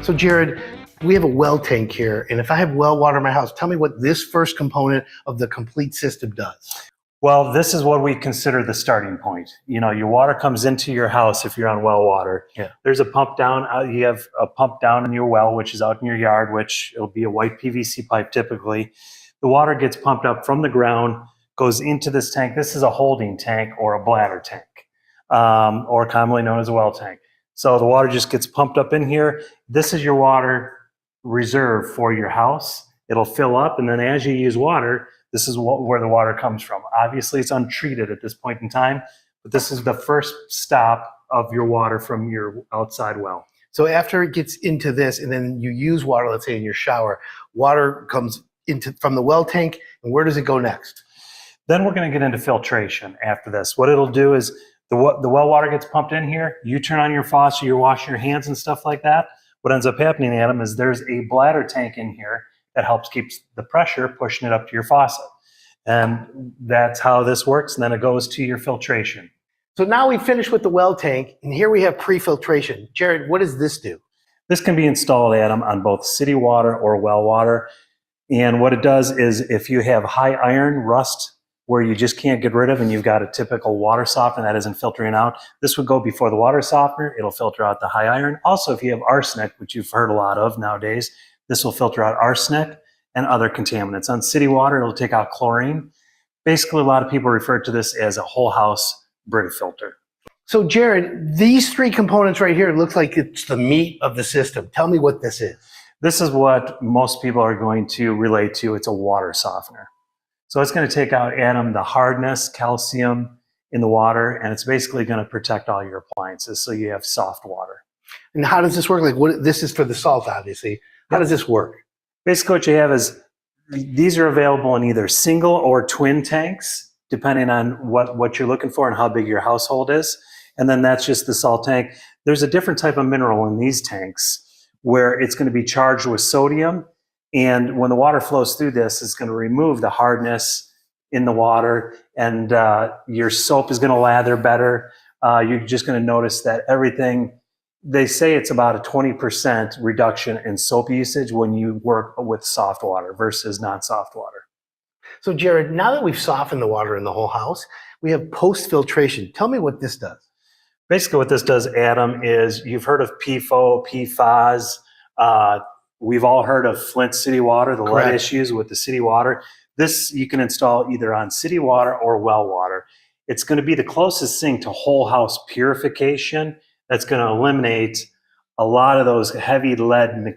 So Jared, we have a well tank here, and if I have well water in my house, tell me what this first component of the complete system does. Well, this is what we consider the starting point. You know, your water comes into your house if you're on well water. Yeah. There's a pump down. You have a pump down in your well, which is out in your yard, which it'll be a white PVC pipe typically. The water gets pumped up from the ground, goes into this tank. This is a holding tank or a bladder tank, or commonly known as a well tank. So the water just gets pumped up in here. This is your water reserve for your house. It'll fill up, and then as you use water, this is where the water comes from. Obviously, it's untreated at this point in time, but this is the first stop of your water from your outside well. So after it gets into this, and then you use water, let's say in your shower, water comes into from the well tank, and where does it go next? Then we're going to get into filtration after this. What it'll do is the well water gets pumped in here. You turn on your faucet, you're washing your hands and stuff like that. What ends up happening, Adam, is there's a bladder tank in here that helps keep the pressure, pushing it up to your faucet. And that's how this works. And then it goes to your filtration. So now we finished with the well tank, and here we have pre-filtration. Jared, what does this do? This can be installed, Adam, on both city water or well water. And what it does is if you have high iron rust where you just can't get rid of, and you've got a typical water softener that isn't filtering out, this would go before the water softener. It'll filter out the high iron. Also, if you have arsenic, which you've heard a lot of nowadays, this will filter out arsenic and other contaminants. On city water, it'll take out chlorine. Basically, a lot of people refer to this as a whole house Brita filter. So Jared, these three components right here, it looks like it's the meat of the system. Tell me what this is. This is what most people are going to relate to. It's a water softener. So it's going to take out, Adam, the hardness, calcium in the water, and it's basically going to protect all your appliances so you have soft water. And how does this work? Like, what? This is for the salt, obviously. How does this work? Basically, what you have is these are available in either single or twin tanks, depending on what you're looking for and how big your household is. And then that's just the salt tank. There's a different type of mineral in these tanks where it's going to be charged with sodium. And when the water flows through this, it's going to remove the hardness in the water, and your soap is going to lather better. You're just going to notice that everything, they say it's about a 20% reduction in soap usage when you work with soft water versus non-soft water. So Jared, now that we've softened the water in the whole house, we have post-filtration. Tell me what this does. Basically what this does, Adam, is you've heard of PFO, PFAS. We've all heard of Flint City Water, the lead issues with the city water. This you can install either on city water or well water. It's going to be the closest thing to whole house purification that's going to eliminate a lot of those heavy lead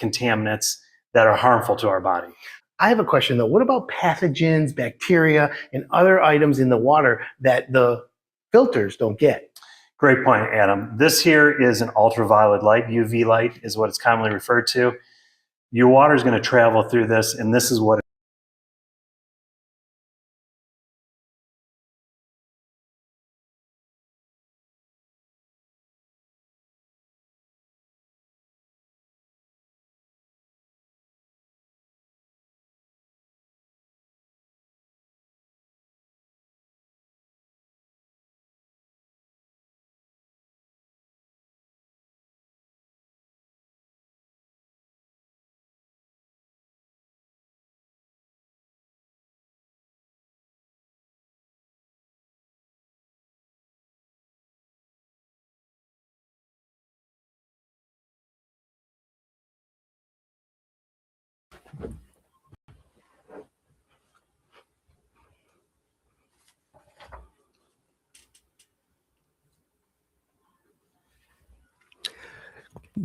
contaminants that are harmful to our body. I have a question though. What about pathogens, bacteria, and other items in the water that the filters don't get? Great point, Adam. This here is an ultraviolet light. UV light is what it's commonly referred to. Your water is going to travel through this, and this is what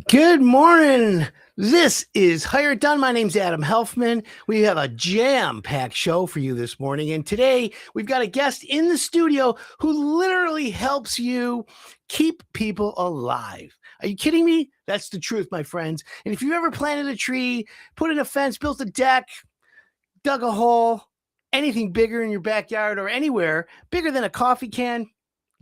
Good morning. This is Hire It Done. My name's Adam Helfman. We have a jam-packed show for you this morning. And today we've got a guest in the studio who literally helps you keep people alive. Are you kidding me? That's the truth, my friends. And if you've ever planted a tree, put in a fence, built a deck, dug a hole, anything bigger in your backyard or anywhere bigger than a coffee can,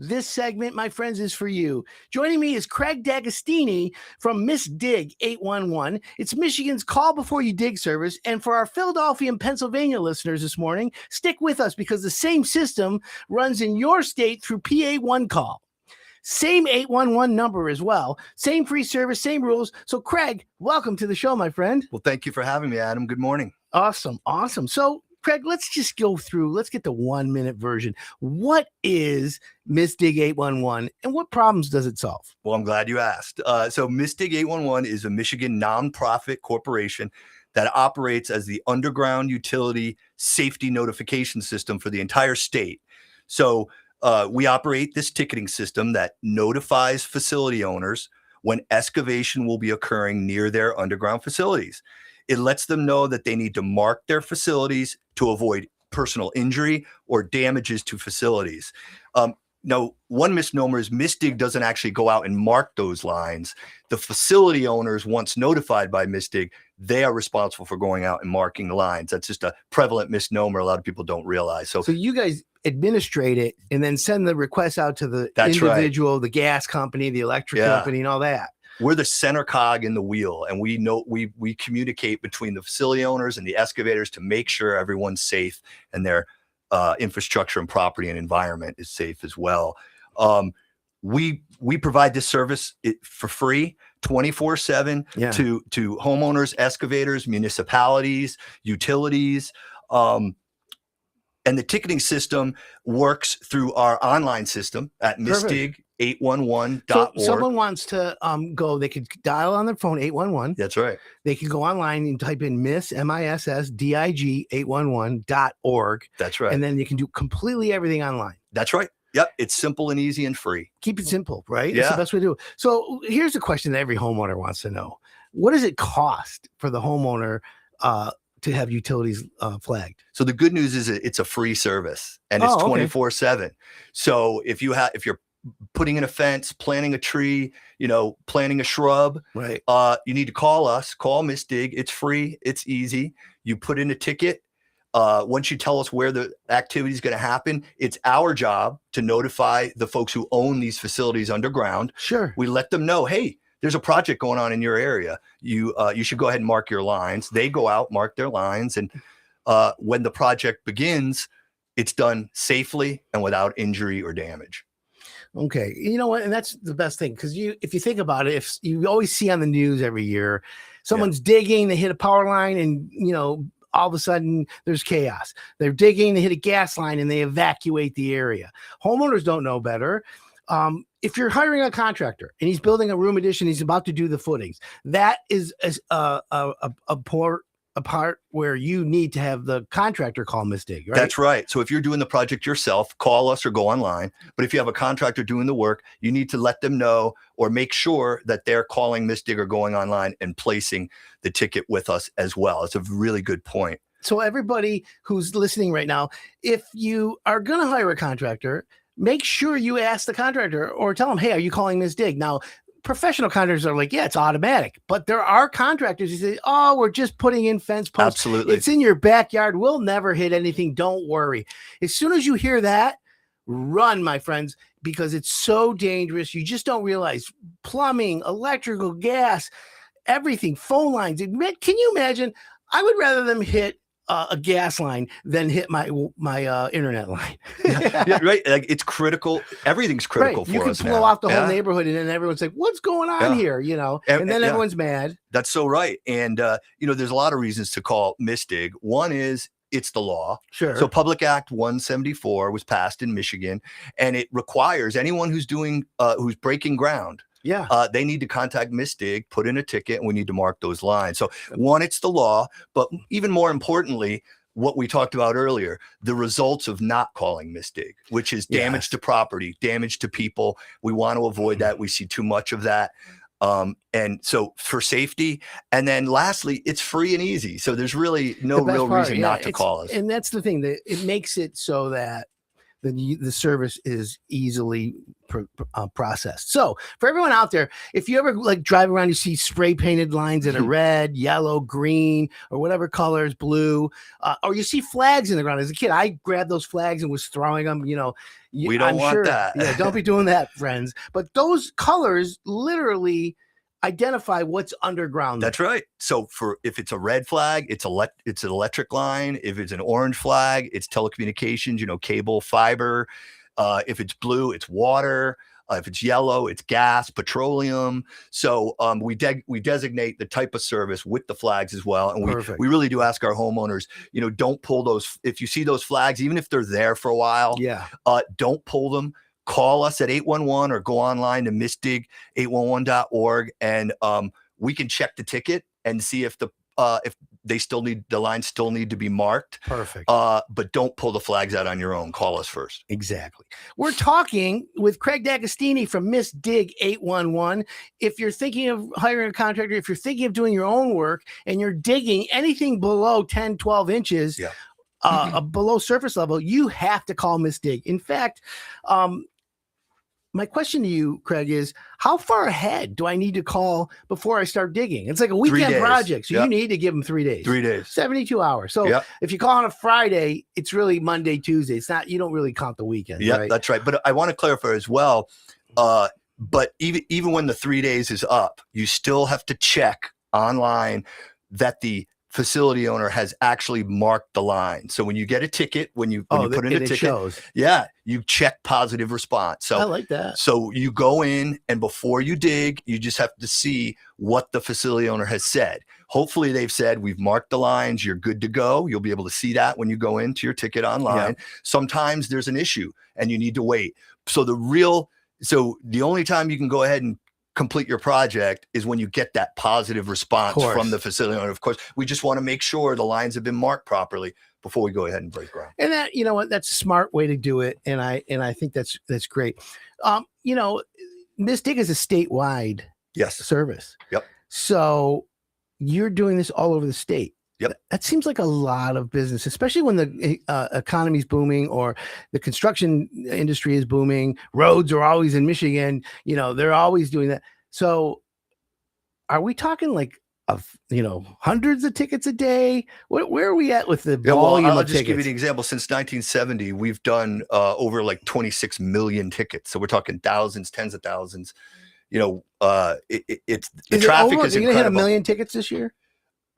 this segment, my friends, is for you. Joining me is Craig D'Agostini from Miss Dig 811. It's Michigan's call before you dig service. And for our Philadelphia and Pennsylvania listeners this morning, stick with us because the same system runs in your state through PA One Call. Same 811 number as well. Same free service, same rules. So, Craig, welcome to the show, my friend. Well, thank you for having me, Adam. Good morning. Awesome. So, Craig, let's just go through. Let's get the 1 minute version. What is MISDIG 811 and what problems does it solve? Well, I'm glad you asked. So MISDIG 811 is a Michigan nonprofit corporation that operates as the underground utility safety notification system for the entire state. So we operate this ticketing system that notifies facility owners when excavation will be occurring near their underground facilities. It lets them know that they need to mark their facilities to avoid personal injury or damages to facilities. Now, one misnomer is MISDIG doesn't actually go out and mark those lines. The facility owners, once notified by MISDIG, they are responsible for going out and marking the lines. That's just a prevalent misnomer a lot of people don't realize. So you guys administrate it and then send the request out to the That's individual, right. the gas company, the electric company, and all that. We're the center cog in the wheel, and we know we communicate between the facility owners and the excavators to make sure everyone's safe and their infrastructure and property and environment is safe as well. We provide this service for free, 24/7 to homeowners, excavators, municipalities, utilities. And the ticketing system works through our online system at misdig811.org. So someone wants to go, they could dial on their phone 811. That's right. They can go online and type in MISSDIG 811.org. That's right. And then you can do completely everything online. That's right. Yep. It's simple and easy and free. Keep it simple, right? Yeah. That's the best way to do it. So here's a question that every homeowner wants to know. What does it cost for the homeowner to have utilities flagged? So the good news is it's a free service and it's 24/7. So if you're putting in a fence, planting a tree, planting a shrub, right? You need to call us, call MISDIG. It's free. It's easy. You put in a ticket. Once you tell us where the activity is going to happen, it's our job to notify the folks who own these facilities underground. Sure. We let them know, hey, there's a project going on in your area. You should go ahead and mark your lines. They go out, mark their lines. And when the project begins, it's done safely and without injury or damage. Okay. You know what? And that's the best thing. Because if you think about it, if you always see on the news every year, someone's digging, they hit a power line and, all of a sudden there's chaos. They're digging, they hit a gas line and they evacuate the area. Homeowners don't know better. If you're hiring a contractor and he's building a room addition, he's about to do the footings. That is a part where you need to have the contractor call MISDIG, right? That's right. So if you're doing the project yourself, call us or go online. But if you have a contractor doing the work, you need to let them know or make sure that they're calling MISDIG or going online and placing the ticket with us as well. It's a really good point. So everybody who's listening right now, if you are going to hire a contractor, make sure you ask the contractor or tell them, hey, are you calling MISDIG? Now, professional contractors are like, yeah, it's automatic. But there are contractors who say, oh, we're just putting in fence posts. Absolutely. It's in your backyard. We'll never hit anything. Don't worry. As soon as you hear that, run, my friends, because it's so dangerous. You just don't realize plumbing, electrical, gas, everything, phone lines. Can you imagine? I would rather them hit a gas line than hit my internet line. Yeah, right. Like it's critical. Everything's critical for us. You can blow off the whole neighborhood, and then everyone's like, "What's going on here?" And then everyone's mad. That's so right. And there's a lot of reasons to call MISDIG. One is it's the law. Sure. So Public Act 174 was passed in Michigan, and it requires anyone who's breaking ground. Yeah. They need to contact MISDIG, put in a ticket, and we need to mark those lines. So one, it's the law, but even more importantly, what we talked about earlier, the results of not calling MISDIG, which is damage to property, damage to people. We want to avoid that. We see too much of that. And so for safety, and then lastly, it's free and easy. So there's really no real reason not to call us. And that's the thing, that it makes it so that the service is easily processed. So for everyone out there, if you ever drive around, you see spray painted lines that are red, yellow, green, or whatever colors, blue, or you see flags in the ground. As a kid, I grabbed those flags and was throwing them. We don't want that. Yeah, don't be doing that, friends. But those colors literally identify what's underground. That's right. So if it's a red flag, it's an electric line. If it's an orange flag, it's telecommunications, cable, fiber. If it's blue, it's water. If it's yellow, it's gas, petroleum. So we designate the type of service with the flags as well. And Perfect. we really do ask our homeowners, don't pull those. If you see those flags, even if they're there for a while, don't pull them. Call us at 811 or go online to misdig811.org, and we can check the ticket and see if the lines still need to be marked. Perfect. But don't pull the flags out on your own. Call us first. Exactly. We're talking with Craig D'Agostini from Miss Dig 811. If you're thinking of hiring a contractor, if you're thinking of doing your own work and you're digging anything below 10, 12 inches, below surface level, you have to call Miss Dig. In fact, my question to you, Craig, is how far ahead do I need to call before I start digging? It's like a weekend project, so you need to give them 3 days. 3 days. 72 hours. So if you call on a Friday, it's really Monday, Tuesday. It's not, you don't really count the weekend. Yeah, right? That's right. But I want to clarify as well, but even when the 3 days is up, you still have to check online that the facility owner has actually marked the line. So when you get a ticket, when you put in a ticket, you check positive response. So I like that. So you go in, and before you dig, you just have to see what the facility owner has said. Hopefully they've said, we've marked the lines, you're good to go. You'll be able to see that when you go into your ticket online. Sometimes there's an issue and you need to wait. So the only time you can go ahead and complete your project is when you get that positive response from the facility owner. Of course, we just want to make sure the lines have been marked properly before we go ahead and break ground. And that, that's a smart way to do it. And I think that's great. Miss Dig is a statewide service. Yep. So you're doing this all over the state. Yep. That seems like a lot of business, especially when the economy is booming or the construction industry is booming. Roads are always in Michigan. They're always doing that. So are we talking like hundreds of tickets a day? Where are we at with the volume I'll of just tickets? give you an example. Since 1970, we've done over like 26 million tickets. So we're talking thousands, tens of thousands. The traffic is incredible. Are you going to hit 1 million tickets this year?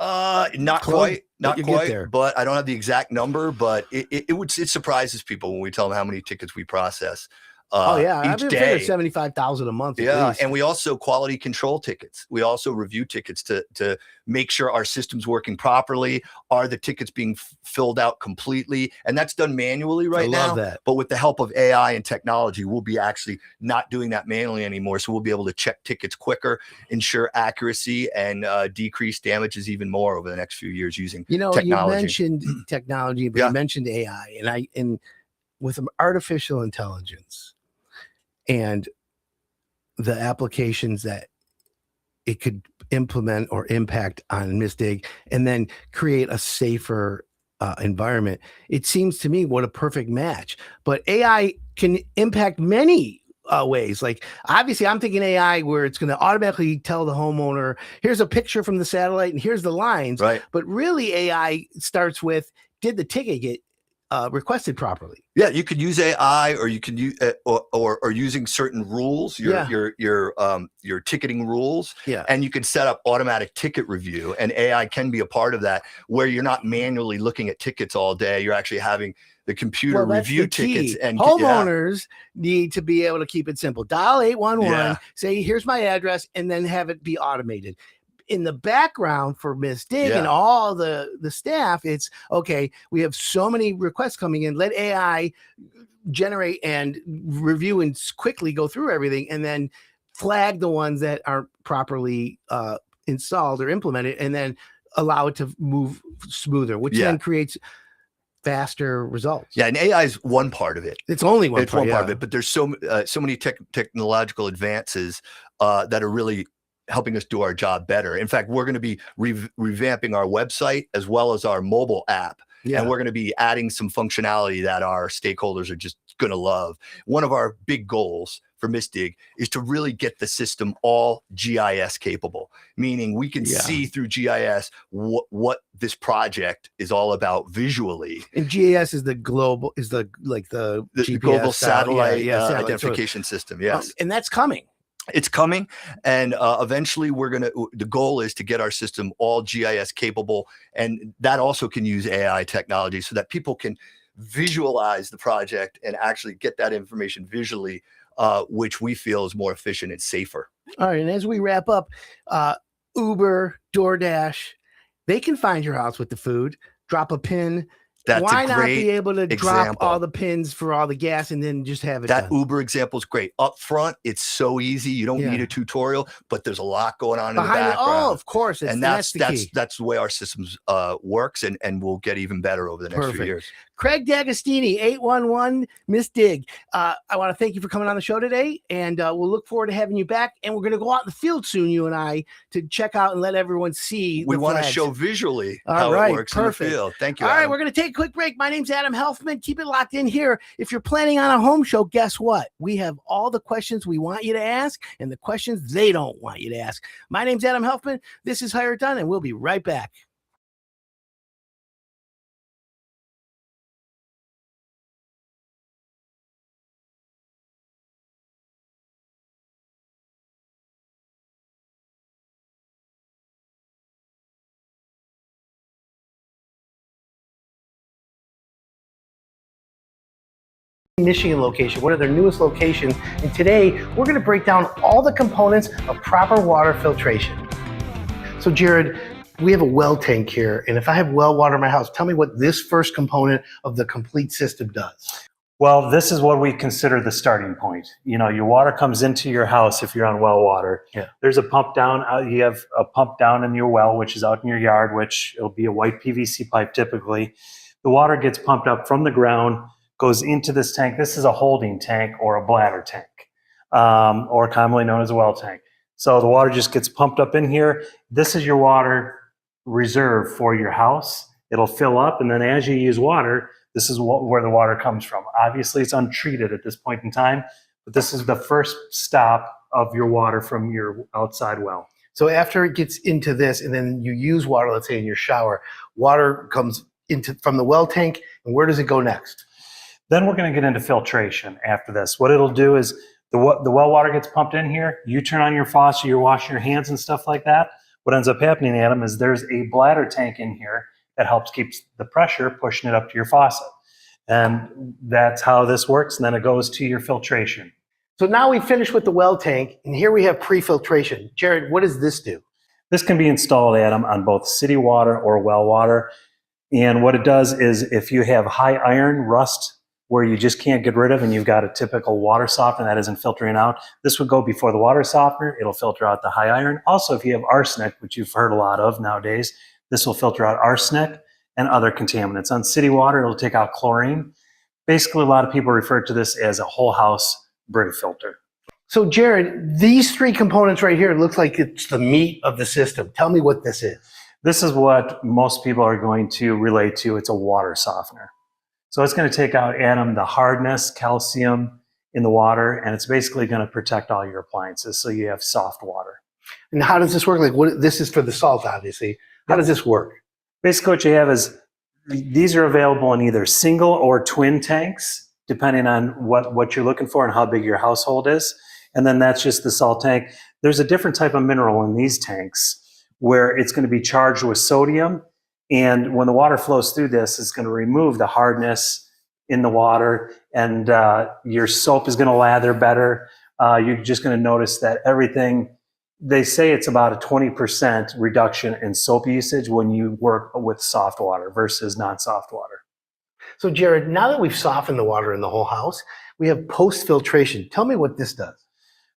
Not quite, there. But I don't have the exact number, but it surprises people when we tell them how many tickets we process. Each day, 75,000 a month. And we also quality control tickets. We also review tickets to make sure our system's working properly. Are the tickets being filled out completely? And that's done manually right now. But with the help of AI and technology, we'll be actually not doing that manually anymore. So we'll be able to check tickets quicker, ensure accuracy, and decrease damages even more over the next few years using technology. You mentioned technology, but you mentioned AI, and with artificial intelligence and the applications that it could implement or impact on Miss Dig and then create a safer environment. It seems to me what a perfect match. But AI can impact many ways. Like obviously I'm thinking AI where it's going to automatically tell the homeowner, here's a picture from the satellite and here's the lines. Right. But really AI starts with, did the ticket get requested properly? Yeah, you could use AI, or you can use or using certain rules, your ticketing rules, and you can set up automatic ticket review, and AI can be a part of that, where you're not manually looking at tickets all day. You're actually having the computer review tickets. And homeowners need to be able to keep it simple. Dial 811, say here's my address, and then have it be automated. In the background for Miss Dig and all the staff, it's okay. We have so many requests coming in. Let AI generate and review and quickly go through everything, and then flag the ones that aren't properly installed or implemented, and then allow it to move smoother, which then creates faster results. Yeah, and AI is one part of it. It's only one part of it, but there's so many technological advances that are really helping us do our job better. In fact, we're going to be revamping our website as well as our mobile app. And we're going to be adding some functionality that our stakeholders are just going to love. One of our big goals for Miss Dig is to really get the system all GIS capable, meaning we can see through GIS what this project is all about visually. And GIS is the global, the GPS global satellite satellite identification system. Yes. And that's coming. It's coming, and eventually the goal is to get our system all GIS capable, and that also can use AI technology so that people can visualize the project and actually get that information visually which we feel is more efficient and safer. All right. And as we wrap up, Uber, DoorDash, they can find your house with the food, drop a pin. That's Why a not great be able to drop example. all the pins for all the gas and then just have it That done? Uber example is great. Up front, it's so easy. You don't need a tutorial, but there's a lot going on in the background. Oh, of course. And that's the key. That's the way our systems works, and will get even better over the next few years. Craig D'Agostini, 811 Miss Dig. I want to thank you for coming on the show today, and we'll look forward to having you back. And we're going to go out in the field soon, you and I, to check out and let everyone see. We want to show visually how it works in the field. Thank you. All right, we're going to take a quick break. My name's Adam Helfman. Keep it locked in here. If you're planning on a home show, guess what? We have all the questions we want you to ask and the questions they don't want you to ask. My name's Adam Helfman. This is Hire It Done, and we'll be right back. Michigan location, one of their newest locations, and today we're going to break down all the components of proper water filtration. So Jared, we have a well tank here, and if I have well water in my house, tell me what this first component of the complete system does. Well, this is what we consider the starting point. You know, your water comes into your house if you're on well water. Yeah. There's a pump down. You have a pump down in your well, which is out in your yard, which it'll be a white PVC pipe typically. The water gets pumped up from the ground, goes into this tank. This is a holding tank or a bladder tank, or commonly known as a well tank. So the water just gets pumped up in here. This is your water reserve for your house. It'll fill up, and then as you use water, this is where the water comes from. Obviously, it's untreated at this point in time, but this is the first stop of your water from your outside well. So after it gets into this, and then you use water, let's say in your shower, water comes into from the well tank, and where does it go next? Then we're going to get into filtration after this. What it'll do is the well water gets pumped in here. You turn on your faucet, you're washing your hands and stuff like that. What ends up happening, Adam, is there's a bladder tank in here that helps keep the pressure, pushing it up to your faucet. And that's how this works. And then it goes to your filtration. So now we finished with the well tank, and here we have pre-filtration. Jared, what does this do? This can be installed, Adam, on both city water or well water. And what it does is if you have high iron, rust, where you just can't get rid of, and you've got a typical water softener that isn't filtering out, this would go before the water softener. It'll filter out the high iron. Also, if you have arsenic, which you've heard a lot of nowadays, this will filter out arsenic and other contaminants. On city water, it'll take out chlorine. Basically, a lot of people refer to this as a whole house Brita filter. So Jared, these three components right here, it looks like it's the meat of the system. Tell me what this is. This is what most people are going to relate to. It's a water softener. So it's going to take out, Adam, the hardness, calcium in the water, and it's basically going to protect all your appliances so you have soft water. And how does this work? Like, what? This is for the salt, obviously. How does this work? Basically what you have is these are available in either single or twin tanks, depending on what you're looking for and how big your household is. And then that's just the salt tank. There's a different type of mineral in these tanks where it's going to be charged with sodium. And when the water flows through this, it's going to remove the hardness in the water, and your soap is going to lather better. You're just going to notice that everything, they say it's about a 20% reduction in soap usage when you work with soft water versus non-soft water. So Jared, now that we've softened the water in the whole house, we have post-filtration. Tell me what this does.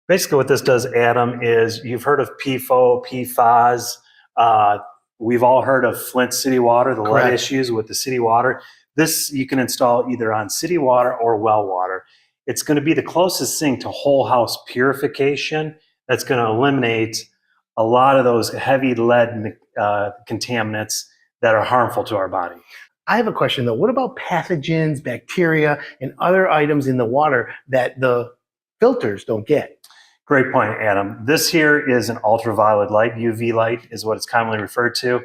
Basically what this does, Adam, is you've heard of PFO, PFAS. We've all heard of Flint City Water, the lead issues with the city water. This you can install either on city water or well water. It's going to be the closest thing to whole house purification that's going to eliminate a lot of those heavy lead contaminants that are harmful to our body. I have a question though. What about pathogens, bacteria, and other items in the water that the filters don't get? Great point, Adam. This here is an ultraviolet light. UV light is what it's commonly referred to.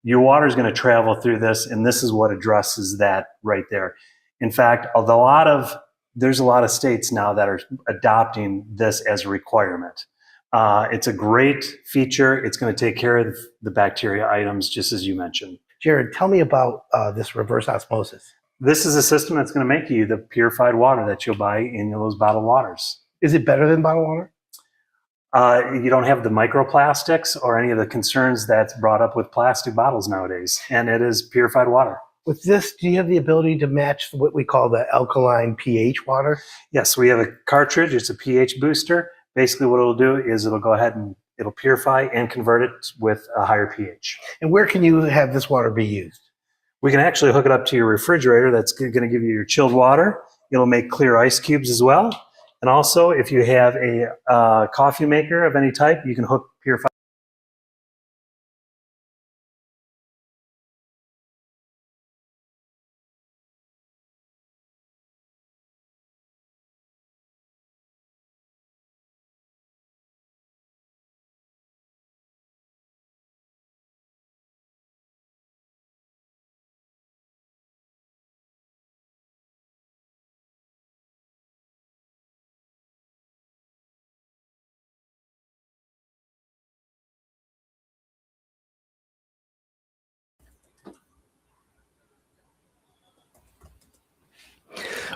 Your water is going to travel through this, and this is what addresses that right there. In fact, there's a lot of states now that are adopting this as a requirement. It's a great feature. It's going to take care of the bacteria items, just as you mentioned. Jared, tell me about this reverse osmosis. This is a system that's going to make you the purified water that you'll buy in those bottled waters. Is it better than bottled water? You don't have the microplastics or any of the concerns that's brought up with plastic bottles nowadays, and it is purified water. With this, do you have the ability to match what we call the alkaline pH water? Yes, we have a cartridge. It's a pH booster. Basically, what it'll do is it'll go ahead and it'll purify and convert it with a higher pH. And where can you have this water be used? We can actually hook it up to your refrigerator. That's going to give you your chilled water. It'll make clear ice cubes as well. And also, if you have a coffee maker of any type, you can hook purified.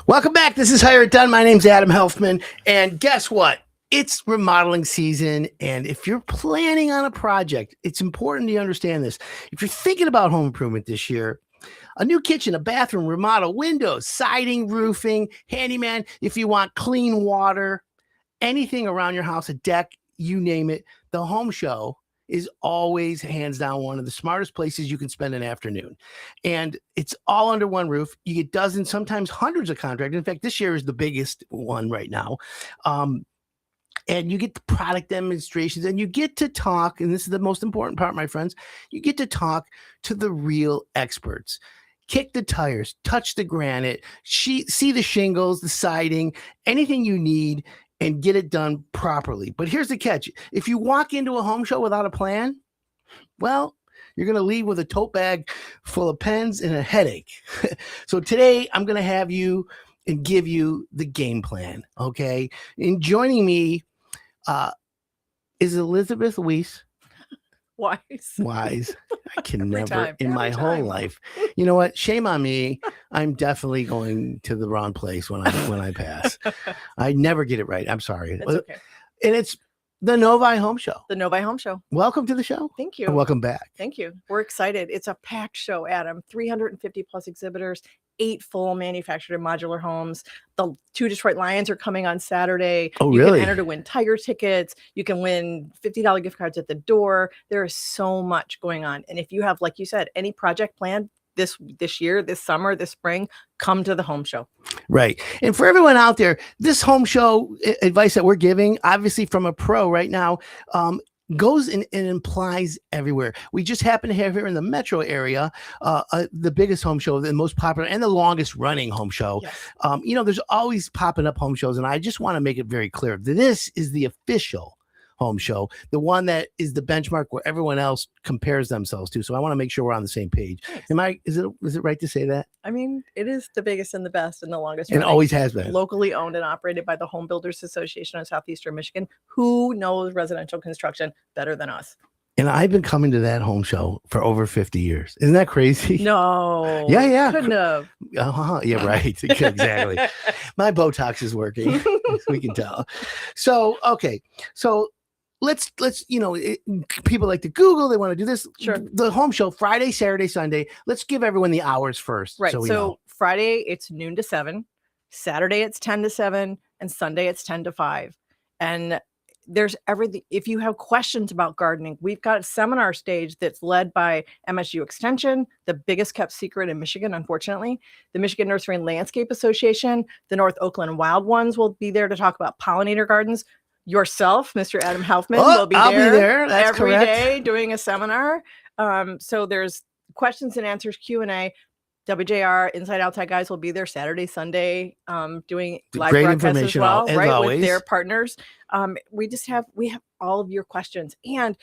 Welcome back. This is Hire It Done. My name's Adam Helfman. And guess what? It's remodeling season. And if you're planning on a project, it's important to understand this. If you're thinking about home improvement this year, a new kitchen, a bathroom, remodel, windows, siding, roofing, handyman, if you want clean water, anything around your house, a deck, you name it, the Home Show is always hands down one of the smartest places you can spend an afternoon. And it's all under one roof. You get dozens, sometimes hundreds of contractors. In fact, this year is the biggest one right now. And you get the product demonstrations and you get to talk. And this is the most important part, my friends. You get to talk to the real experts. Kick the tires, touch the granite, see the shingles, the siding, anything you need, and get it done properly. But here's the catch. If you walk into a home show without a plan, well, you're going to leave with a tote bag full of pens and a headache. So today I'm going to have you and give you the game plan, okay? And joining me is Elizabeth Wyss. Wise. I can never in my whole life. You know what? Shame on me. I'm definitely going to the wrong place when I pass. I never get it right. I'm sorry. That's okay. And it's the Novi Home Show. The Novi Home Show. Welcome to the show. Thank you. And welcome back. Thank you. We're excited. It's a packed show, Adam. 350 plus exhibitors, 8 full manufactured and modular homes. The 2 Detroit Lions are coming on Saturday. Oh, you really? can enter to win Tiger tickets. You can win $50 gift cards at the door. There is so much going on. And if you have, like you said, any project planned this year, this summer, this spring, come to the Home Show. Right. And for everyone out there, this Home Show advice that we're giving, obviously from a pro right now, goes and implies everywhere. We just happen to have here in the metro area the biggest home show, the most popular and the longest running home show. Yes. There's always popping up home shows, and I just want to make it very clear that this is the official home show, the one that is the benchmark where everyone else compares themselves to. So I want to make sure we're on the same page. Thanks. Is it right to say that? I mean, it is the biggest and the best and the longest. And always has been. Locally owned and operated by the Home Builders Association of Southeastern Michigan. Who knows residential construction better than us? And I've been coming to that home show for over 50 years. Isn't that crazy? No. Yeah. Couldn't have. Yeah, right. Exactly. My Botox is working. We can tell. So, okay. So let's people like to Google, they want to do this. Sure. The home show, Friday, Saturday, Sunday. Let's give everyone the hours first. Right. So, So Friday, it's noon to 7. Saturday, it's 10 to 7. And Sunday, it's 10 to 5. And there's everything. If you have questions about gardening, we've got a seminar stage that's led by MSU Extension, the biggest kept secret in Michigan, unfortunately. The Michigan Nursery and Landscape Association, the North Oakland Wild Ones will be there to talk about pollinator gardens. Yourself, Mr. Adam Helfman, will be I'll there, be there. That's every correct. day doing a seminar. So there's questions and answers, Q&A. WJR Inside Outside guys will be there Saturday, Sunday, doing live Great broadcasts as information, well, as right, always. with their partners. We have all of your questions, and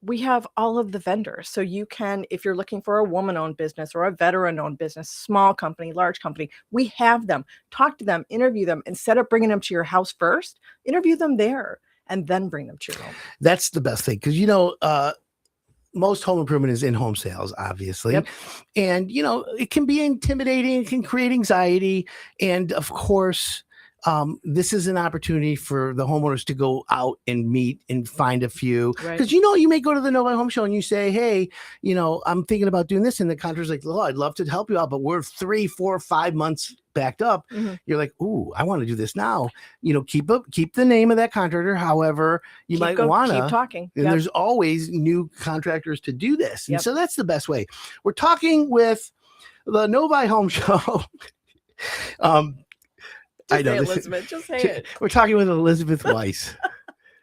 we have all of the vendors. So you can, if you're looking for a woman-owned business or a veteran-owned business, small company, large company, we have them. Talk to them, interview them. Instead of bringing them to your house first, interview them there and then bring them to your home. That's the best thing. Because, most home improvement is in-home sales, obviously. Yep. And, it can be intimidating, it can create anxiety. And of course, this is an opportunity for the homeowners to go out and meet and find a few. Right. Because, you may go to the Novi Home Show and you say, hey, I'm thinking about doing this. And the contractor's like, oh, I'd love to help you out, but we're 3, 4, 5 months backed up. You're like, ooh, I want to do this now. Keep the name of that contractor. However, you might want to keep talking. And Yep. there's always new contractors to do this. And Yep. so that's the best way. We're talking with the Novi Home Show. I know Say it, this. Elizabeth. Just say it. We're talking with Elizabeth Wyss.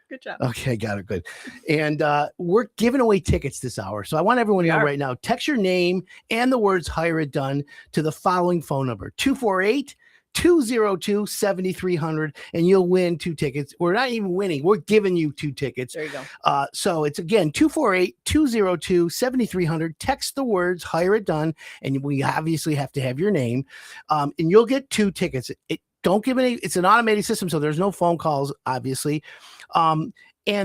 Good job. Okay, got it. Good. And we're giving away tickets this hour. So I want everyone to know right now, text your name and the words Hire It Done to the following phone number, 248-202-7300, and you'll win 2 tickets. We're not even winning. We're giving you 2 tickets. There you go. So it's again, 248-202-7300. Text the words Hire It Done, and we obviously have to have your name, and you'll get 2 tickets. Don't give any, it's an automated system, so there's no phone calls, obviously. And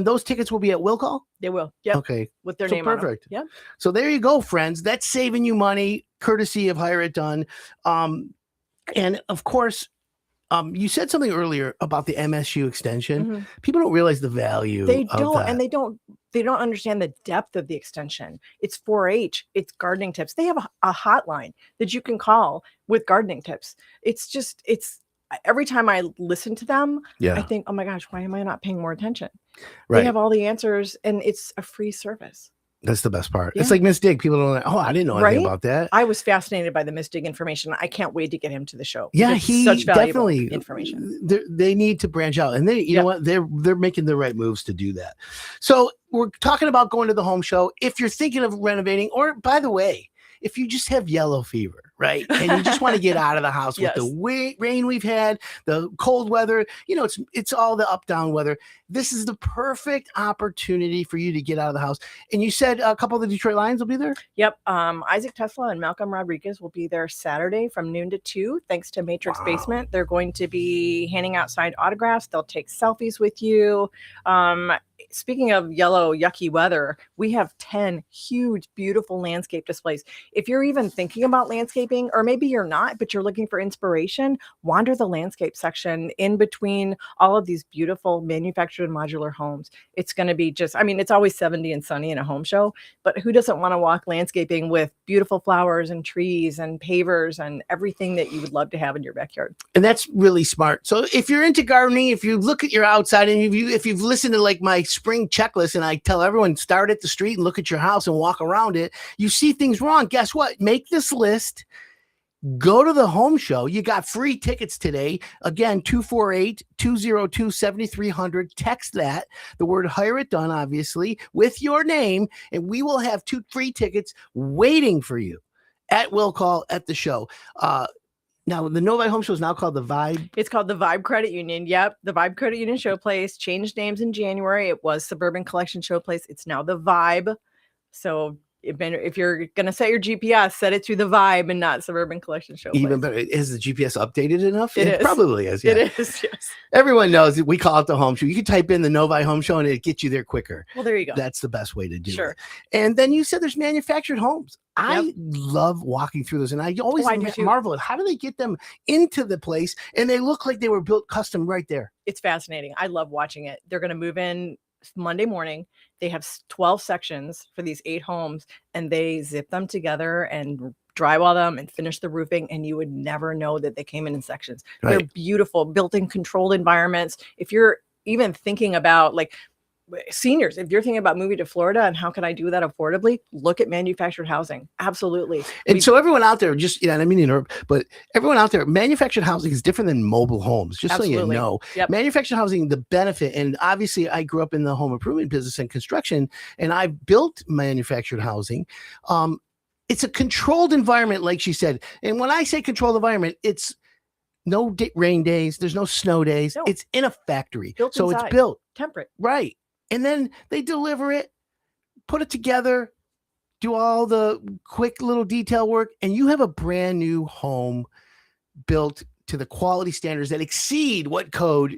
those tickets will be at will call? They will. Yep. Okay. With their So name on them. perfect. Yep. So there you go, friends. That's saving you money, courtesy of Hire It Done. And of course, you said something earlier about the MSU extension. People don't realize the value. They of don't, that. and they don't understand the depth of the extension. It's 4-H, it's gardening tips. They have a hotline that you can call with gardening tips. It's every time I listen to them, I think, oh my gosh, why am I not paying more attention? Right. They have all the answers, and it's a free service. That's the best part. Yeah. It's like Miss Dig. People don't know. Oh, I didn't know anything about that. I was fascinated by the Miss Dig information. I can't wait to get him to the show. Yeah, It's he such valuable definitely information. They need to branch out, and you know what? They're making the right moves to do that. So we're talking about going to the home show. If you're thinking of renovating, or by the way, if you just have yellow fever, right, and you just want to get out of the house with the rain we've had, the cold weather, it's all the up-down weather. This is the perfect opportunity for you to get out of the house. And you said a couple of the Detroit Lions will be there? Yep. Isaac Tesla and Malcolm Rodriguez will be there Saturday from noon to 2, thanks to Matrix Basement. They're going to be handing out signed autographs. They'll take selfies with you. Speaking of yellow, yucky weather, we have 10 huge, beautiful landscape displays. If you're even thinking about landscaping, or maybe you're not, but you're looking for inspiration, wander the landscape section in between all of these beautiful manufactured and modular homes. It's going to be it's always 70 and sunny in a home show, but who doesn't want to walk landscaping with beautiful flowers and trees and pavers and everything that you would love to have in your backyard? And that's really smart. So if you're into gardening, if you look at your outside, and if you've listened to like my spring checklist, and I tell everyone, start at the street and look at your house and walk around it, you see things wrong. Guess what? Make this list. Go to the home show. You got free tickets today. Again, 248-202-7300. Text that, the word Hire It Done, obviously, with your name, and we will have 2 free tickets waiting for you at will call at the show. Now, the Novi Home Show is now called the Vibe. It's called the Vibe Credit Union. Yep. The Vibe Credit Union Showplace changed names in January. It was Suburban Collection Showplace. It's now the Vibe. So if you're going to set your GPS, set it to the Vibe and not Suburban Collection Showplace. Even better. Is the GPS updated enough? It is. Probably is. Yeah. It is, yes. Everyone knows that we call it the home show. You can type in the Novi Home Show and it gets you there quicker. Well, there you go. That's the best way to do Sure. it. And then you said there's manufactured homes. I love walking through those, and I always marvel at how do they get them into the place, and they look like they were built custom right there. It's fascinating. I love watching it. They're going to move in Monday morning. They have 12 sections for these 8 homes, and they zip them together and drywall them and finish the roofing, and you would never know that they came in sections. Right. They're beautiful, built-in controlled environments. If you're even thinking about like seniors, if you're thinking about moving to Florida and how can I do that affordably, look at manufactured housing. Absolutely. And so everyone out there, just, I mean, but everyone out there, manufactured housing is different than mobile homes, just so you know. Yep. Manufactured housing, the benefit, and obviously I grew up in the home improvement business and construction, and I built manufactured housing. It's a controlled environment, like she said. And when I say controlled environment, it's no rain days, there's no snow days. No. It's in a factory. Built so inside. It's built. Temperate. Right. And then they deliver it, put it together, do all the quick little detail work, and you have a brand new home built to the quality standards that exceed what code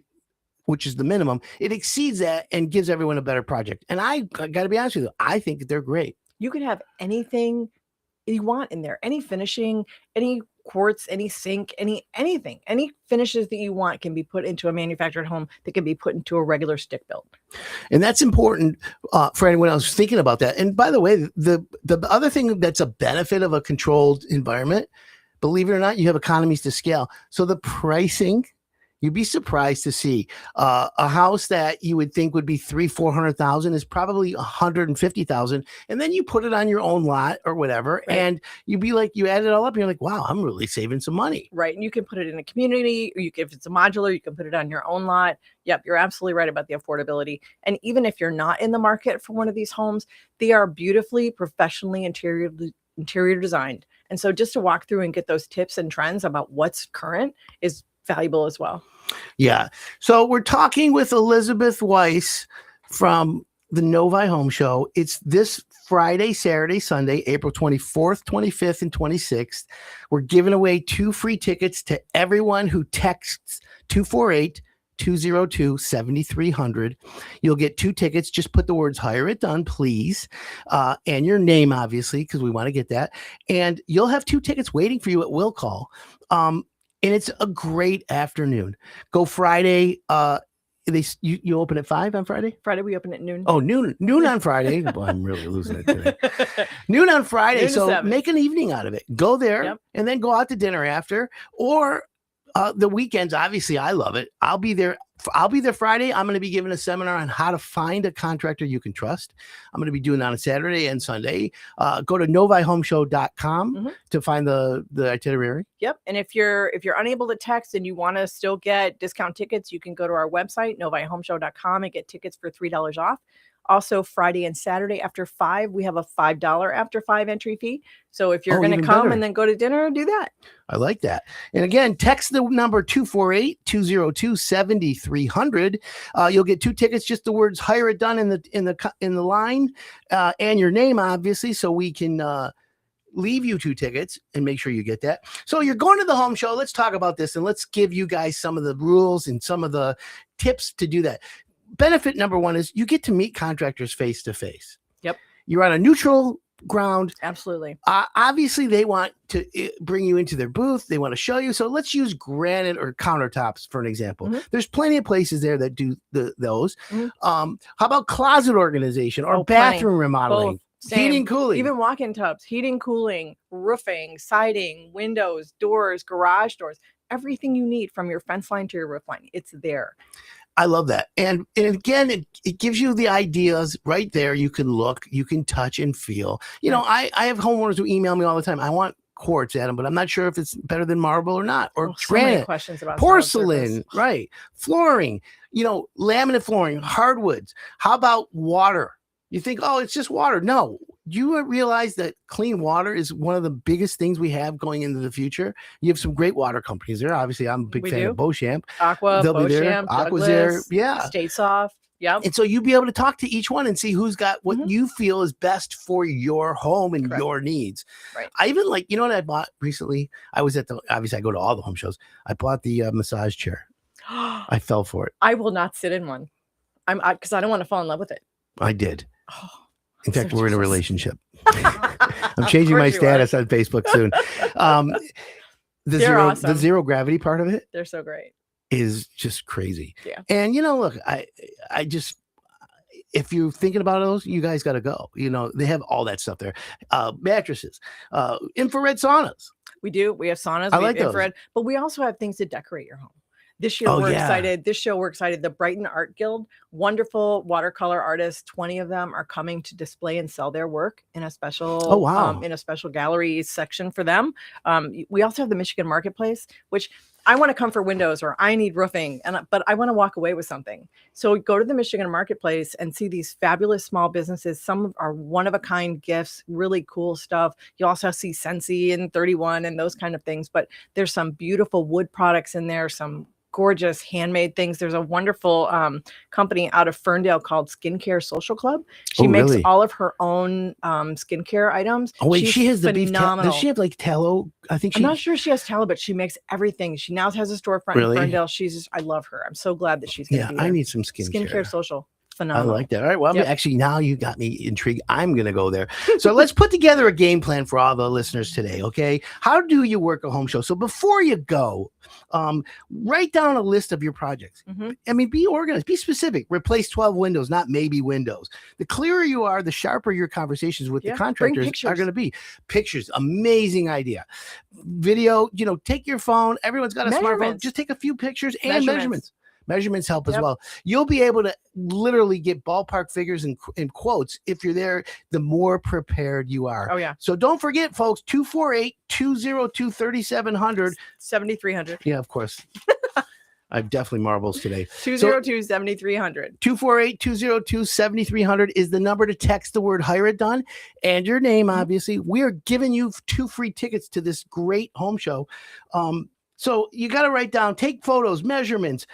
which is the minimum, it exceeds that and gives everyone a better project. And I got to be honest with you, I think that they're great. You can have anything you want in there, any finishing, any quartz, any sink, anything, any finishes that you want can be put into a manufactured home that can be put into a regular stick built. And that's important for anyone else thinking about that. And by the way, the other thing that's a benefit of a controlled environment, believe it or not, you have economies to scale. So the pricing, you'd be surprised to see a house that you would think would be $300,000-$400,000 is probably $150,000, and then you put it on your own lot or whatever, right. And you'd be like, you add it all up, and you're like, wow, I'm really saving some money. Right, and you can put it in a community, or if it's a modular, you can put it on your own lot. Yep, you're absolutely right about the affordability. And even if you're not in the market for one of these homes, they are beautifully, professionally interior designed. And so just to walk through and get those tips and trends about what's current is valuable as well. Yeah. So we're talking with Elizabeth Wyss from the Novi Home Show. It's this Friday, Saturday, Sunday, April 24th, 25th, and 26th. We're giving away 2 free tickets to everyone who texts 248-202-7300. You'll get 2 tickets. Just put the words "Hire It Done," please, and your name, obviously, because we want to get that. And you'll have 2 tickets waiting for you at will call. And it's a great afternoon. Go Friday. You open at 5 on Friday? Friday we open at noon. Oh, noon on Friday. Boy, I'm really losing it today. Noon on Friday. So make an evening out of it. Go there and then go out to dinner after, or the weekends. Obviously, I love it. I'll be there Friday. I'm going to be giving a seminar on how to find a contractor you can trust. I'm going to be doing that on Saturday and Sunday. Go to novihomeshow.com to find the itinerary. Yep. And if you're unable to text and you want to still get discount tickets, you can go to our website, novihomeshow.com, and get tickets for $3 off. Also, Friday and Saturday after 5, we have a $5 after 5 entry fee. So if you're going to come and then go to dinner, do that. I like that. And again, text the number 248-202-7300. You'll get 2 tickets. Just the words "Hire It Done" in the line, and your name, obviously, so we can leave you 2 tickets and make sure you get that. So you're going to the home show. Let's talk about this, and let's give you guys some of the rules and some of the tips to do that. Benefit number 1 is you get to meet contractors face to face. Yep. You're on a neutral ground. Absolutely. Obviously, they want to bring you into their booth. They want to show you. So let's use granite or countertops for an example. There's plenty of places there that do those. How about closet organization or bathroom remodeling? Heating, cooling. Even walk-in tubs, heating, cooling, roofing, siding, windows, doors, garage doors, everything you need from your fence line to your roof line. It's there. I love that. And again, it gives you the ideas right there. You can look, you can touch and feel. You know, I have homeowners who email me all the time. I want quartz, Adam, but I'm not sure if it's better than marble or not, or granite, so many questions about porcelain, right? Flooring, laminate flooring, hardwoods. How about water? You think, oh, it's just water. No, you realize that clean water is one of the biggest things we have going into the future. You have some great water companies there. Obviously, I'm a big fan of Beauchamp. Beauchamp, Aqua's there. Yeah. State Soft. Yeah. And so you'll be able to talk to each one and see who's got what you feel is best for your home and your needs. Right. I even what I bought recently? I was obviously I go to all the home shows. I bought the massage chair. I fell for it. I will not sit in one. Because I don't want to fall in love with it. I did. Oh, in fact, we're in a relationship. I'm changing my status on Facebook soon. The zero gravity part of it. They're so great. Is just crazy. Yeah. And look, I just, if you're thinking about those, you guys got to go. They have all that stuff there. Mattresses, infrared saunas. We do. We have saunas. I like infrared, but we also have things to decorate your home. This year, we're excited. This show, we're excited. The Brighton Art Guild, wonderful watercolor artists. 20 of them are coming to display and sell their work in a special, in a special gallery section for them. We also have the Michigan Marketplace, which I want to come for windows, or I need roofing, but I want to walk away with something. So go to the Michigan Marketplace and see these fabulous small businesses. Some are one-of-a-kind gifts, really cool stuff. You also see Sensi and 31 and those kind of things, but there's some beautiful wood products in there, some gorgeous handmade things. There's a wonderful company out of Ferndale called Skincare Social Club. She makes really? all of her own skincare items. Oh, wait, She's she has the beef. phenomenal. Does she have like tallow? I think I'm not sure she has tallow, but she makes everything. She now has a storefront Really? in Ferndale. I love her. I'm so glad that she's going to be there. I need some skincare. Skincare Social. I Phenomenal. like that. All right. Well, Yep. actually, now you got me intrigued. I'm going to go there. So let's put together a game plan for all the listeners today. Okay. How do you work a home show? So before you go, write down a list of your projects. Mhm. I mean, be organized, be specific. Replace 12 windows, not maybe windows. The clearer you are, the sharper your conversations with Yeah, the bring contractors are pictures. going to be. Pictures, amazing idea. Video, take your phone. Everyone's got a smartphone. Measurements. Just take a few pictures and measurements. Measurements help as Yep. well. You'll be able to literally get ballpark figures and quotes if you're there, the more prepared you are. Oh, yeah. So don't forget, folks, 248-202-3700. 7,300. Yeah, of course. I have definitely marbles today. 202-7300. 248-202-7300 is the number to text the word Hire It Done and your name, obviously. We are giving you 2 free tickets to this great home show. So you got to write down, take photos, measurements.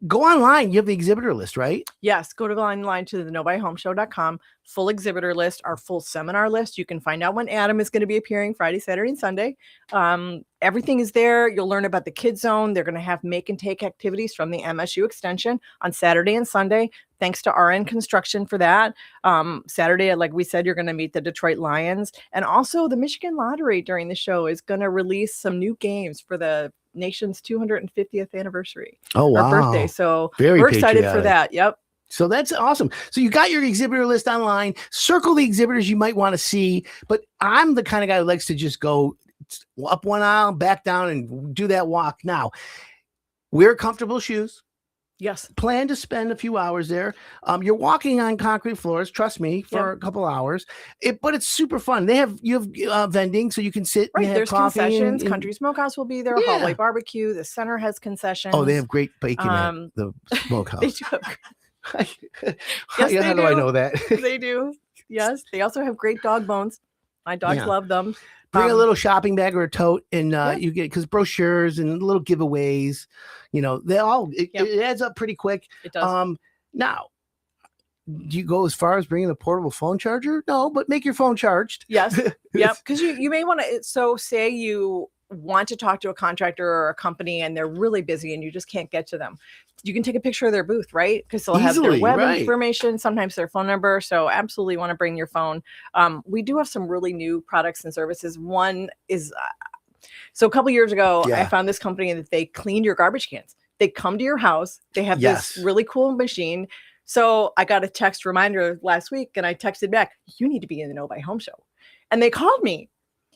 Go online. You have the exhibitor list, right? Yes, go to online to the novihomeshow.com, full exhibitor list, our full seminar list. You can find out when Adam is going to be appearing Friday, Saturday, and Sunday. Everything is there. You'll learn about the Kids Zone. They're going to have make and take activities from the MSU extension on Saturday and Sunday. Thanks to RN Construction for that. Saturday, like we said, you're going to meet the Detroit Lions. And also the Michigan Lottery during the show is going to release some new games for the nation's 250th anniversary. Oh, wow. Our birthday. So Very we're excited for patriotic. that. Yep. So that's awesome. So you got your exhibitor list online. Circle the exhibitors you might want to see. But I'm the kind of guy who likes to just go up one aisle, back down, and do that walk. Now, wear comfortable shoes. Yes. Plan to spend a few hours there. You're walking on concrete floors, trust me, for a couple hours. But it's super fun. You have vending, so you can sit. Right. And have There's coffee concessions. and Country Smokehouse will be there. Yeah. Hallway Barbecue. The center has concessions. Oh, they have great bacon at the They smokehouse. do. How Yes, they do I do. know that? They do. Yes. They also have great dog bones. My dogs Yeah. love them. Bring a little shopping bag or a tote, and Yeah. you get, because brochures and little giveaways, it adds up pretty quick. It does. Now, do you go as far as bringing a portable phone charger? No, but make your phone charged. Yes. Yep. Because you may want to. So say you want to talk to a contractor or a company and they're really busy and you just can't get to them. You can take a picture of their booth, right? Because they'll have their Easily, web right. information, sometimes their phone number. So absolutely want to bring your phone. We do have some really new products and services. One is, so a couple years ago, Yeah. I found this company that they cleaned your garbage cans. They come to your house. They have Yes. this really cool machine. So I got a text reminder last week and I texted back, you need to be in the Novi Home Show. And they called me.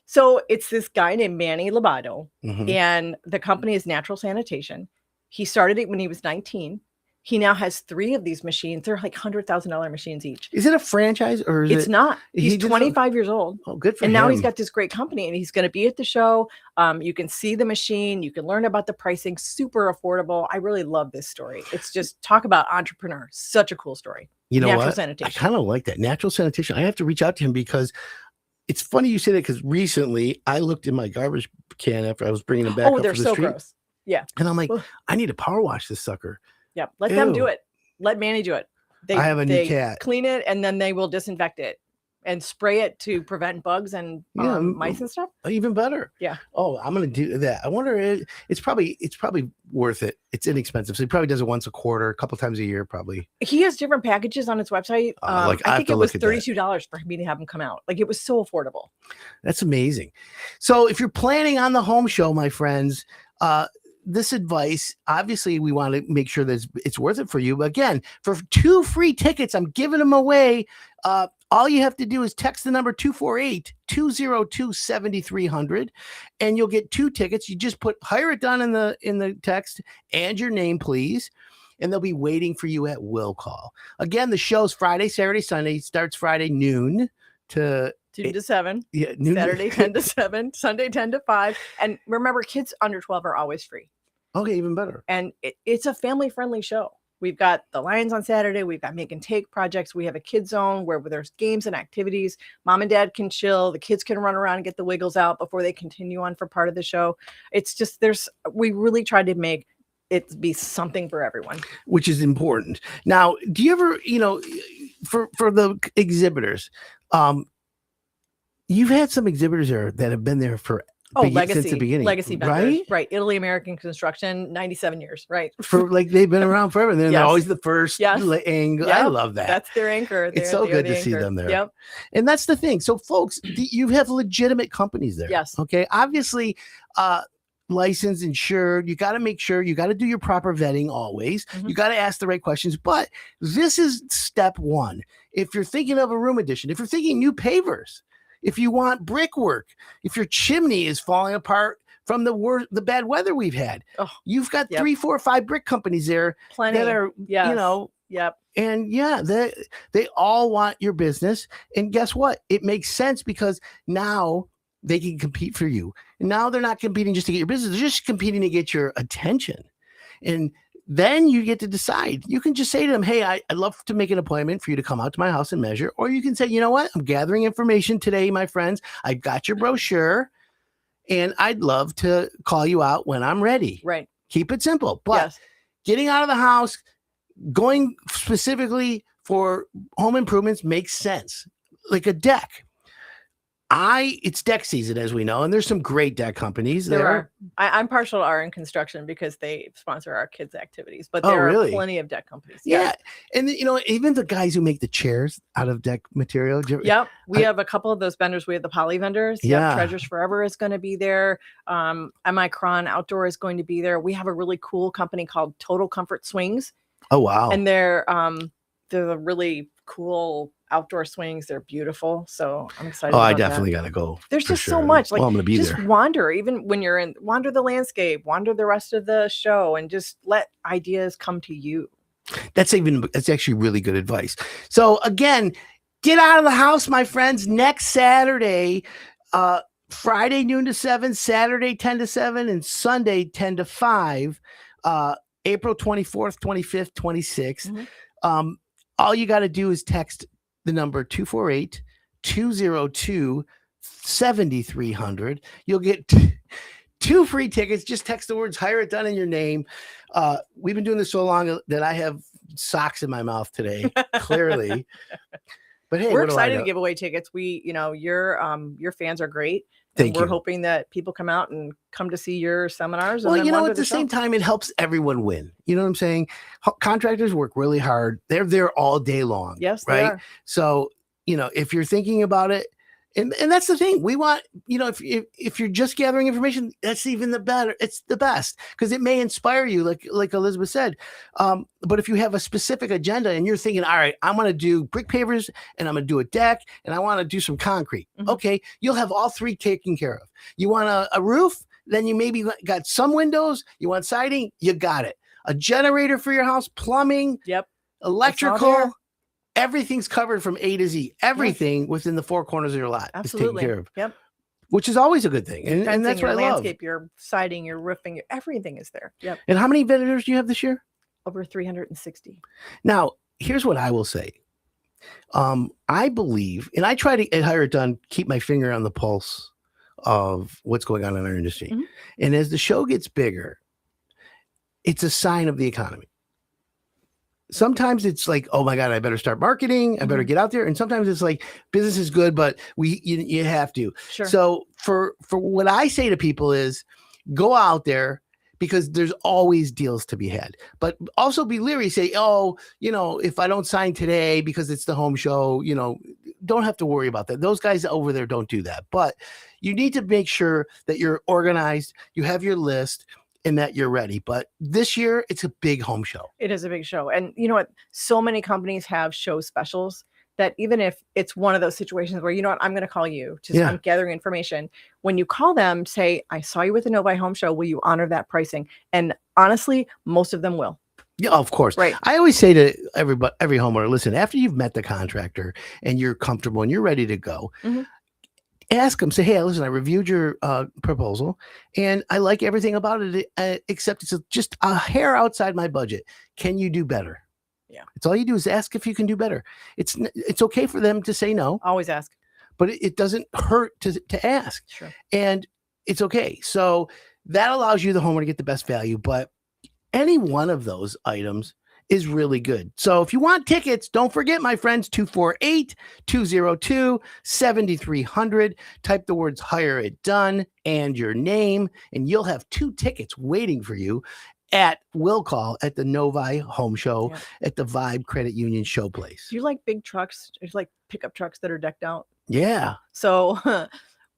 So it's this guy named Manny Lobato, Mhm. and the company is Natural Sanitation. He started it when he was 19. He now has 3 of these machines. They're like $100,000 machines each. Is it a franchise or is It's it? not. he He's just- 25 years old. Oh, good for And him. now he's got this great company and he's going to be at the show. You can see the machine. You can learn about the pricing. Super affordable. I really love this story. It's just talk about entrepreneur. Such a cool story. You know Natural what? Sanitation. I kind of like that. Natural Sanitation. I have to reach out to him because it's funny you say that, because recently I looked in my garbage can after I was bringing them back Oh, up they're for the so street. gross. Yeah. And I'm like, Ugh. I need to power wash this sucker. Yep. Let them do Ew. it. Let Manny do it. I have a new they cat. Clean it and then they will disinfect it and spray it to prevent bugs and Yeah, mice and stuff. Even better. Yeah. Oh, I'm gonna do that. I wonder. It's probably worth it. It's inexpensive, so he probably does it once a quarter, a couple times a year, probably. He has different packages on his website. I have I think to it was look at that. $32 for me to have him come out. Like it was so affordable. That's amazing. So if you're planning on the home show, my friends, this advice, obviously we want to make sure that it's worth it for you. But again, for 2 free tickets, I'm giving them away. All you have to do is text the number 248-202-7300 and you'll get 2 tickets. You just put Hire It Done in the text and your name, please. And they'll be waiting for you at will call. Again, the show's Friday, Saturday, Sunday. It starts Friday noon to 2 to 7. yeah, noon. Saturday 10 to 7. Sunday 10 to 5. And remember, kids under 12 are always free. Okay, even better. And it's a family-friendly show. We've got the Lions on Saturday. We've got make and take projects. We have a kids zone where there's games and activities. Mom and dad can chill. The kids can run around and get the wiggles out before they continue on for part of the show. It's just we really tried to make it be something for everyone. which is important. Now, do you ever, for the exhibitors, you've had some exhibitors there that have been there for since the beginning, legacy vendors, right? right? Italy American Construction, 97 years, right? For like they've been around forever. And they're Yes. always the first Yes. angle. Yep. I love that. That's their anchor. It's so good to see them there. Yep. And that's the thing. So, folks, you have legitimate companies there. Yes. Okay. Obviously, licensed, insured. You got to make sure you got to do your proper vetting always. Mhm. You got to ask the right questions. But this is step one. If you're thinking of a room addition, if you're thinking new pavers, if you want brickwork, if your chimney is falling apart from the bad weather we've had, you've got 3, 4, 5 brick companies there Plenty. that are, Yep. and they all want your business. And guess what? It makes sense because now they can compete for you. And now they're not competing just to get your business. They're just competing to get your attention. And then you get to decide. You can just say to them, hey, I'd love to make an appointment for you to come out to my house and measure. Or you can say, you know what? I'm gathering information today, my friends. I've got your brochure and I'd love to call you out when I'm ready. Right. Keep it simple. But getting out of the house, going specifically for home improvements makes sense. Like a deck. It's deck season, as we know, and there's some great deck companies there. There are. I'm partial to RN Construction because they sponsor our kids' activities, but there are plenty of deck companies. Yeah. And even the guys who make the chairs out of deck material. Yep. We have a couple of those vendors. We have the poly vendors. Yeah. Treasures Forever is going to be there. Micron Outdoor is going to be there. We have a really cool company called Total Comfort Swings. Oh, wow. And they're the really cool outdoor swings. They're beautiful. So I'm excited. I definitely got to go. There's just so much. Like, I'm going to be just there. wander, even when you're wander the landscape, wander the rest of the show, and just let ideas come to you. That's actually really good advice. So again, get out of the house, my friends. Next Saturday, Friday noon to 7, Saturday 10 to 7, and Sunday 10 to 5. April 24th, 25th, 26th. Mm-hmm. All you got to do is text the number 248-202-7300. You'll get 2 free tickets. Just text the words "Hire It Done" in your name. We've been doing this so long that I have socks in my mouth today, clearly. But hey, we're excited to give away tickets. Your fans are great. Thank you. We're hoping that people come out and come to see your seminars. Well, at the same time, it helps everyone win. You know what I'm saying? Contractors work really hard. They're there all day long. Yes, right. They are. So, if you're thinking about it, and that's the thing, we want, if you're just gathering information, that's even the better. It's the best because it may inspire you, like Elizabeth said. But if you have a specific agenda and you're thinking, all right, I'm going to do brick pavers and I'm going to do a deck and I want to do some concrete. Mm-hmm. Okay. You'll have all 3 taken care of. You want a roof, then you maybe got some windows. You want siding, you got it. A generator for your house, plumbing, electrical. Everything's covered from A to Z. Everything within the 4 corners of your lot is taken care of. Yep. Which is always a good thing. And that's what I love. Landscape, your siding, your roofing, everything is there. Yep. And how many vendors do you have this year? Over 360. Now, here's what I will say. I believe, and I try to, at Hire It Done, keep my finger on the pulse of what's going on in our industry. Mm-hmm. And as the show gets bigger, it's a sign of the economy. Sometimes it's like, oh my God, I better start marketing. I better get out there. And sometimes it's like business is good, but you have to. Sure. So for what I say to people is go out there because there's always deals to be had, but also be leery. Say, if I don't sign today because it's the home show, don't have to worry about that. Those guys over there don't do that, but you need to make sure that you're organized. You have your list. And that you're ready. But this year, it's a big home show. It is a big show. And you know what? So many companies have show specials that even if it's one of those situations where, I'm going to call you, I'm gathering information. When you call them, say, I saw you with the Novi Home Show. Will you honor that pricing? And honestly, most of them will. Yeah, of course. Right. I always say to every homeowner, listen, after you've met the contractor and you're comfortable and you're ready to go, ask them, say, hey, listen, I reviewed your proposal and I like everything about it, except it's just a hair outside my budget. Can you do better? Yeah. It's all you do is ask if you can do better. It's okay for them to say no. Always ask. But it doesn't hurt to ask. Sure. And it's okay. So that allows you, the homeowner, to get the best value. But any one of those items is really good. So if you want tickets, don't forget, my friends, 248-202-7300. Type the words "Hire It Done" and your name, and you'll have 2 tickets waiting for you at will call at the Novi Home Show at the Vibe Credit Union Showplace. Do you like big trucks? Do you like pickup trucks that are decked out? Yeah. So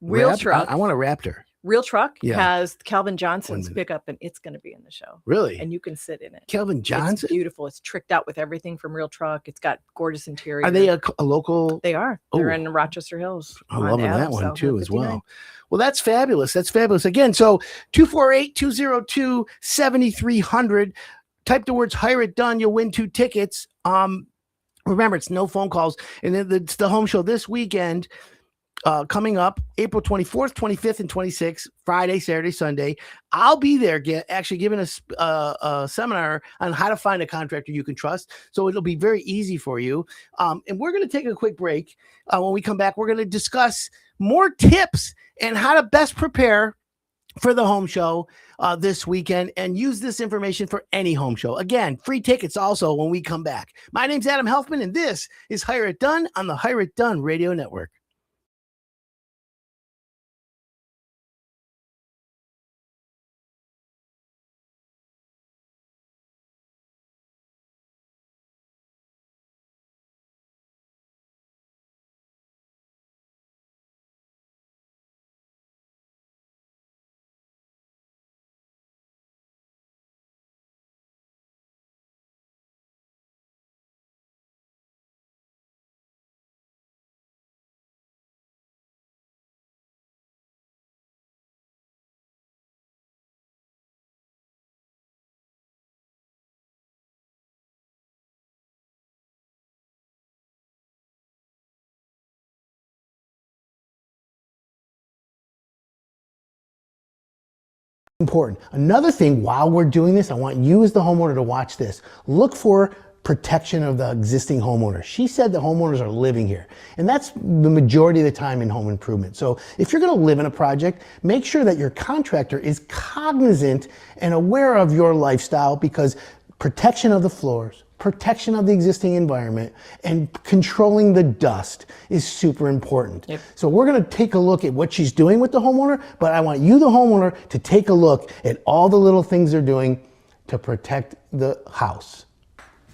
Real Truck. I want a Raptor. Real Truck Yeah. has Calvin Johnson's pickup, and it's going to be in the show. Really? And you can sit in it. Calvin Johnson? It's beautiful. It's tricked out with everything from Real Truck. It's got gorgeous interior. Are they a local? They are. They're in Rochester Hills. I'm loving that one South too as 59. well. Well, that's fabulous. That's fabulous. Again, so 248-202-7300. Type the words "Hire It Done." You'll win 2 tickets. Remember, it's no phone calls. And it's the home show this weekend. Coming up April 24th, 25th, and 26th, Friday, Saturday, Sunday. I'll be there actually giving a seminar on how to find a contractor you can trust. So it'll be very easy for you. And we're going to take a quick break. When we come back, we're going to discuss more tips and how to best prepare for the home show this weekend, and use this information for any home show. Again, free tickets also when we come back. My name's Adam Helfman, and this is Hire It Done on the Hire It Done Radio Network. Important. Another thing, while we're doing this, I want you as the homeowner to watch this. Look for protection of the existing homeowner. She said the homeowners are living here, and that's the majority of the time in home improvement. So if you're going to live in a project, make sure that your contractor is cognizant and aware of your lifestyle, because protection of the floors, protection of the existing environment, and controlling the dust is super important. Yep. So we're going to take a look at what she's doing with the homeowner, but I want you, the homeowner, to take a look at all the little things they're doing to protect the house.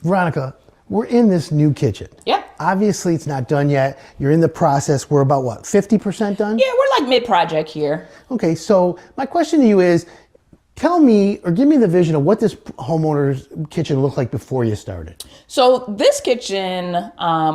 Veronica, we're in this new kitchen. Yep. Obviously, it's not done yet. You're in the process. We're about, what, 50% done? Yeah, we're like mid-project here. Okay, so my question to you is, tell me, or give me the vision of what this homeowner's kitchen looked like before you started. So this kitchen,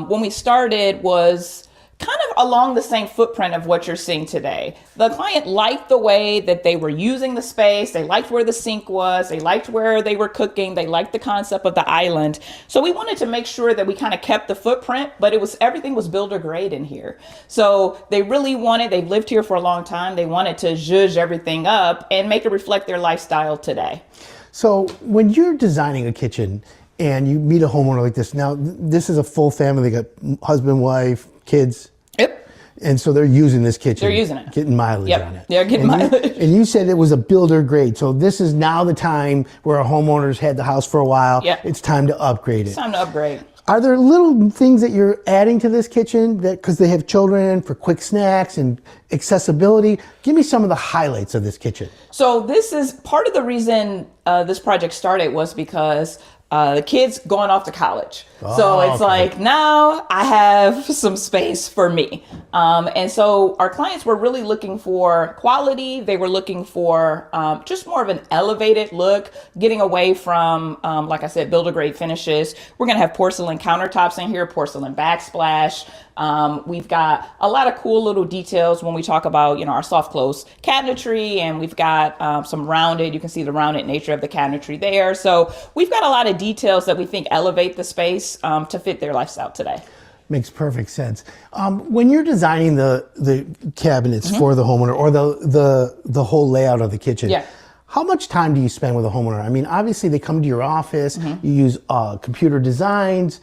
when we started, was kind of along the same footprint of what you're seeing today. The client liked the way that they were using the space. They liked where the sink was. They liked where they were cooking. They liked the concept of the island. So we wanted to make sure that we kind of kept the footprint, but everything was builder grade in here. So they've lived here for a long time. They wanted to zhuzh everything up and make it reflect their lifestyle today. So when you're designing a kitchen and you meet a homeowner like this, now this is a full family. They got husband, wife, kids. Yep. And so they're using this kitchen. They're using it. Getting mileage Yep. on it. They're getting mileage. And you said it was a builder grade. So this is now the time where our homeowners had the house for a while. Yep. It's time to upgrade it. It's time to upgrade. Are there little things that you're adding to this kitchen that, because they have children, for quick snacks and accessibility? Give me some of the highlights of this kitchen. So this is part of the reason this project started, was because the kids going off to college. So it's like, now I have some space for me. And so our clients were really looking for quality. They were looking for just more of an elevated look, getting away from, like I said, builder grade finishes. We're going to have porcelain countertops in here, porcelain backsplash. We've got a lot of cool little details when we talk about, our soft close cabinetry, and we've got some rounded, you can see the rounded nature of the cabinetry there. So we've got a lot of details that we think elevate the space to fit their lifestyle today. Makes perfect sense. When you're designing the cabinets for the homeowner, or the whole layout of the kitchen, how much time do you spend with a homeowner? I mean, obviously they come to your office, you use computer designs.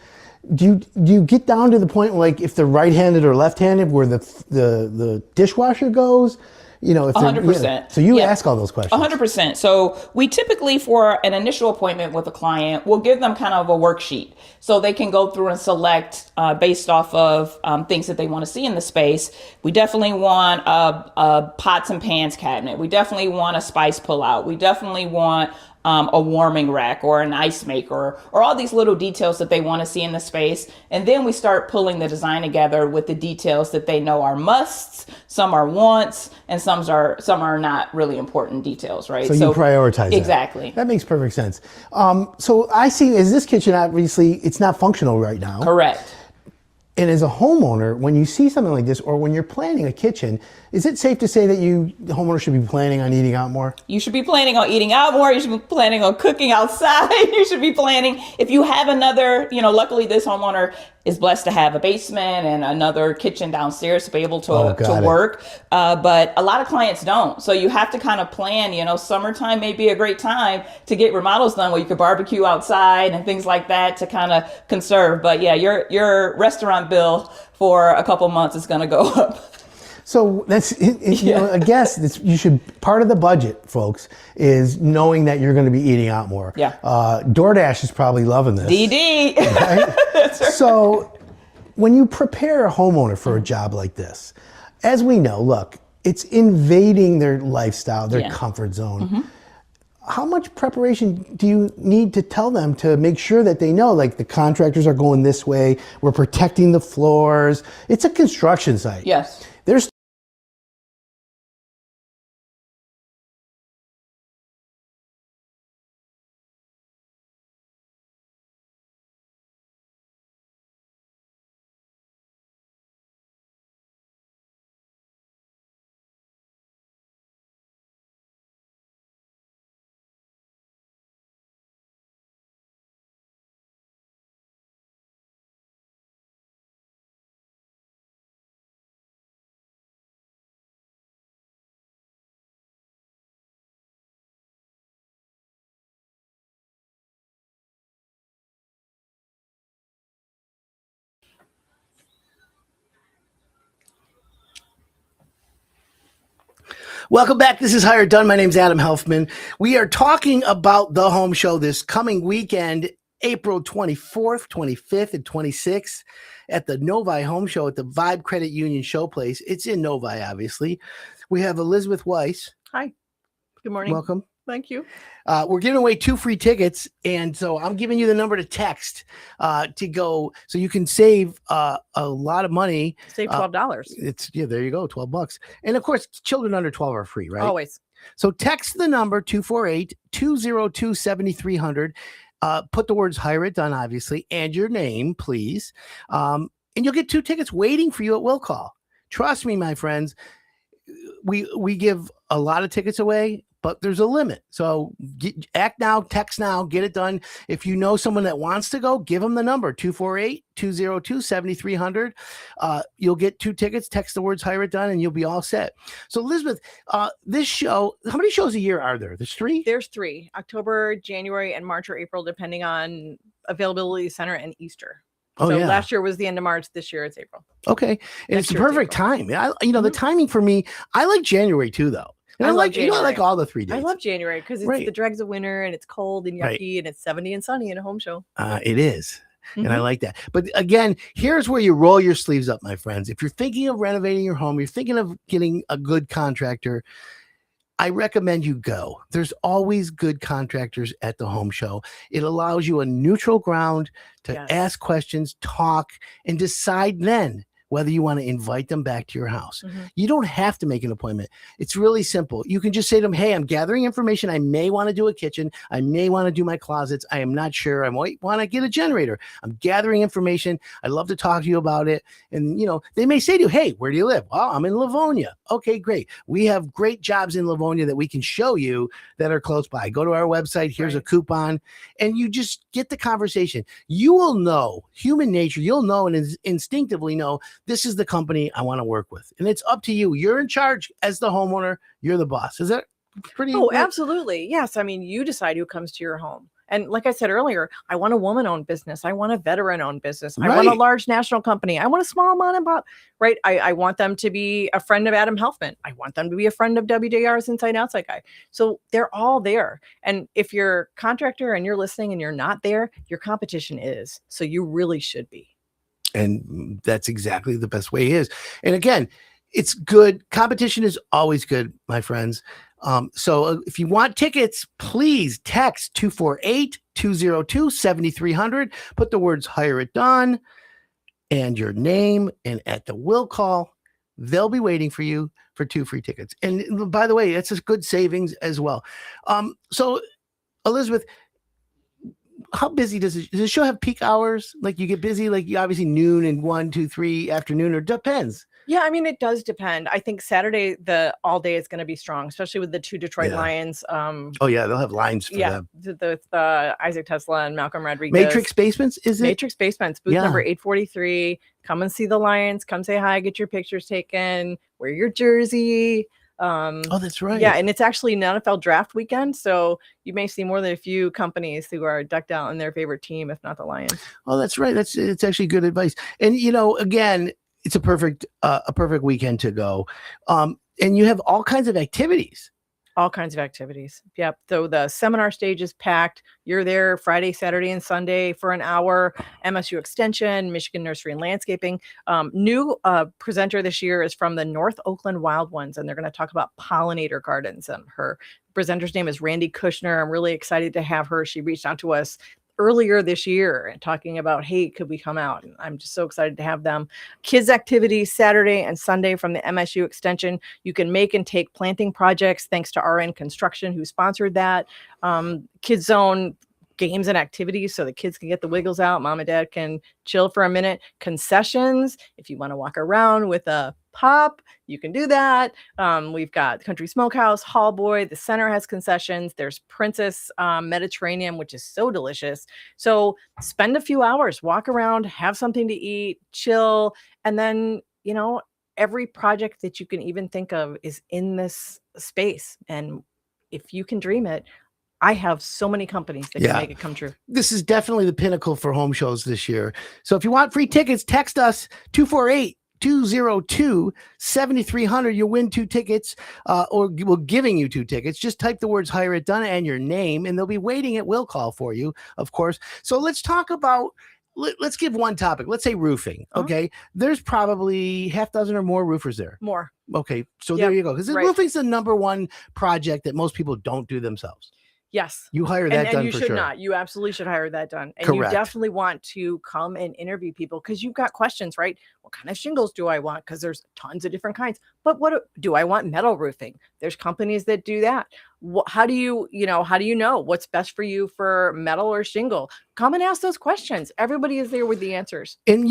Do you get down to the point, like, if they're right-handed or left-handed, where the dishwasher goes? if they're- 100%. So you Yeah. ask all those questions. 100%. So we typically, for an initial appointment with a client, we'll give them kind of a worksheet so they can go through and select based off of things that they want to see in the space. We definitely want a pots and pans cabinet. We definitely want a spice pull-out. We definitely want a warming rack or an ice maker, or all these little details that they want to see in the space. And then we start pulling the design together with the details that they know are musts, some are wants, and some are not really important details, right? So you prioritize that. Exactly. That makes perfect sense. So I see, as this kitchen, obviously, it's not functional right now. Correct. And as a homeowner, when you see something like this, or when you're planning a kitchen, is it safe to say that the homeowner should be planning on eating out more? You should be planning on eating out more. You should be planning on cooking outside. You should be planning, if you have another, luckily this homeowner is blessed to have a basement and another kitchen downstairs to be able to work. But a lot of clients don't. So you have to kind of plan, summertime may be a great time to get remodels done where you could barbecue outside and things like that to kind of conserve. But yeah, your restaurant bill for a couple months is going to go up. So that's, I guess you should, part of the budget, folks, is knowing that you're going to be eating out more. Yeah. DoorDash is probably loving this. DD. Right? That's right. So when you prepare a homeowner for a job like this, as we know, look, it's invading their lifestyle, their comfort zone. Mm-hmm. How much preparation do you need to tell them to make sure that they know, like, the contractors are going this way, we're protecting the floors? It's a construction site. Yes. There's Welcome back. This is Higher Done. My name's Adam Helfman. We are talking about the home show this coming weekend, April 24th, 25th, and 26th at the Novi Home Show at the Vibe Credit Union Showplace. It's in Novi, obviously. We have Elizabeth Wyss. Hi. Good morning. Welcome. Thank you. We're giving away 2 free tickets, and so I'm giving you the number to text to go, so you can save a lot of money. Save $12. There you go, $12. And of course, children under 12 are free, right? Always. So text the number 248-202-7300. Put the words "Hire It Done," obviously, and your name, please. And you'll get 2 tickets waiting for you at will call. Trust me, my friends. We give a lot of tickets away, but there's a limit. So act now, text now, get it done. If you know someone that wants to go, give them the number, 248-202-7300. You'll get 2 tickets, text the words "Hire It Done," and you'll be all set. So Elizabeth, this show, how many shows a year are there? There's 3? There's 3, October, January, and March or April, depending on availability center and Easter. Oh, so yeah. Last year was the end of March. This year it's April. Okay. And it's the perfect time. The timing for me, I like January too, though. And I like all the 3 days. I love January because it's the dregs of winter and it's cold and yucky and it's 70 and sunny in a home show. It is. And I like that. But again, here's where you roll your sleeves up, my friends. If you're thinking of renovating your home, you're thinking of getting a good contractor, I recommend you go. There's always good contractors at the home show. It allows you a neutral ground to ask questions, talk, and decide then whether you want to invite them back to your house. Mm-hmm. You don't have to make an appointment. It's really simple. You can just say to them, "Hey, I'm gathering information. I may want to do a kitchen. I may want to do my closets. I am not sure. I might want to get a generator. I'm gathering information. I'd love to talk to you about it." And, they may say to you, "Hey, where do you live?" "Well, I'm in Livonia." "Okay, great. We have great jobs in Livonia that we can show you that are close by. Go to our website. Here's a coupon." And you just get the conversation. You will know, human nature, you'll know and instinctively know, this is the company I want to work with. And it's up to you. You're in charge as the homeowner. You're the boss. Is that pretty? Oh, absolutely. Yes. I mean, you decide who comes to your home. And like I said earlier, I want a woman-owned business. I want a veteran-owned business. I want a Right. large national company. I want a small mom and pop, right? I want them to be a friend of Adam Helfman. I want them to be a friend of WJR's Inside Outside Guy. So they're all there. And if you're a contractor and you're listening and you're not there, your competition is. So you really should be. And that's exactly the best way it is. And again, it's good. Competition is always good, my friends. So if you want tickets, please text 248-202-7300. Put the words "Hire It Done" and your name, and at the will call, they'll be waiting for you for 2 free tickets. And by the way, that's a good savings as well. So Elizabeth, how busy does the show have peak hours? Like you get busy, like you obviously noon and 1, 2, 3 afternoon, or depends. Yeah, I mean, it does depend. I think Saturday, the all day is going to be strong, especially with the 2 Detroit Yeah. Lions. Oh yeah, they'll have lines for them. The Isaac Tesla and Malcolm Rodriguez. Matrix Basements, is it? Matrix Basements, booth Yeah. number 843. Come and see the Lions. Come say hi, get your pictures taken, wear your jersey. Oh, that's right. Yeah, and it's actually an NFL draft weekend, so you may see more than a few companies who are decked out in their favorite team, if not the Lions. Oh, that's right. It's actually good advice. And again, it's a perfect weekend to go. And you have all kinds of activities. All kinds of activities. Yep. So the seminar stage is packed. You're there Friday, Saturday, and Sunday for an hour. MSU Extension, Michigan Nursery and Landscaping. New presenter this year is from the North Oakland Wild Ones, and they're going to talk about pollinator gardens. And her presenter's name is Randy Kushner. I'm really excited to have her. She reached out to us earlier this year and talking about, hey, could we come out? And I'm just so excited to have them. Kids activities Saturday and Sunday from the MSU Extension. You can make and take planting projects thanks to RN Construction, who sponsored that. Kids Zone games and activities so the kids can get the wiggles out. Mom and dad can chill for a minute. Concessions, if you want to walk around with a pop, you can do that. We've got Country Smokehouse, Hall Boy. The center has concessions. There's Princess Mediterranean, which is so delicious. So spend a few hours, walk around, have something to eat, chill. And then, every project that you can even think of is in this space. And if you can dream it, I have so many companies that can make it come true. This is definitely the pinnacle for home shows this year. So if you want free tickets, text us 248-202-7300. You'll win 2 tickets, or we're giving you 2 tickets. Just type the words "Hire It Done" and your name, and they'll be waiting at will call for you, of course. So let's talk about, let's give one topic. Let's say roofing. Okay. There's probably half dozen or more roofers there. More. Okay. So there you go. Because roofing's the number one project that most people don't do themselves. Yes. You hire that done and you for should sure. not. You absolutely should hire that done. And Correct. you definitely want to come and interview people because you've got questions, right? What kind of shingles do I want? Because there's tons of different kinds. But what do I want? Metal roofing. There's companies that do that. How do you know what's best for you for metal or shingle? Come and ask those questions. Everybody is there with the answers. And,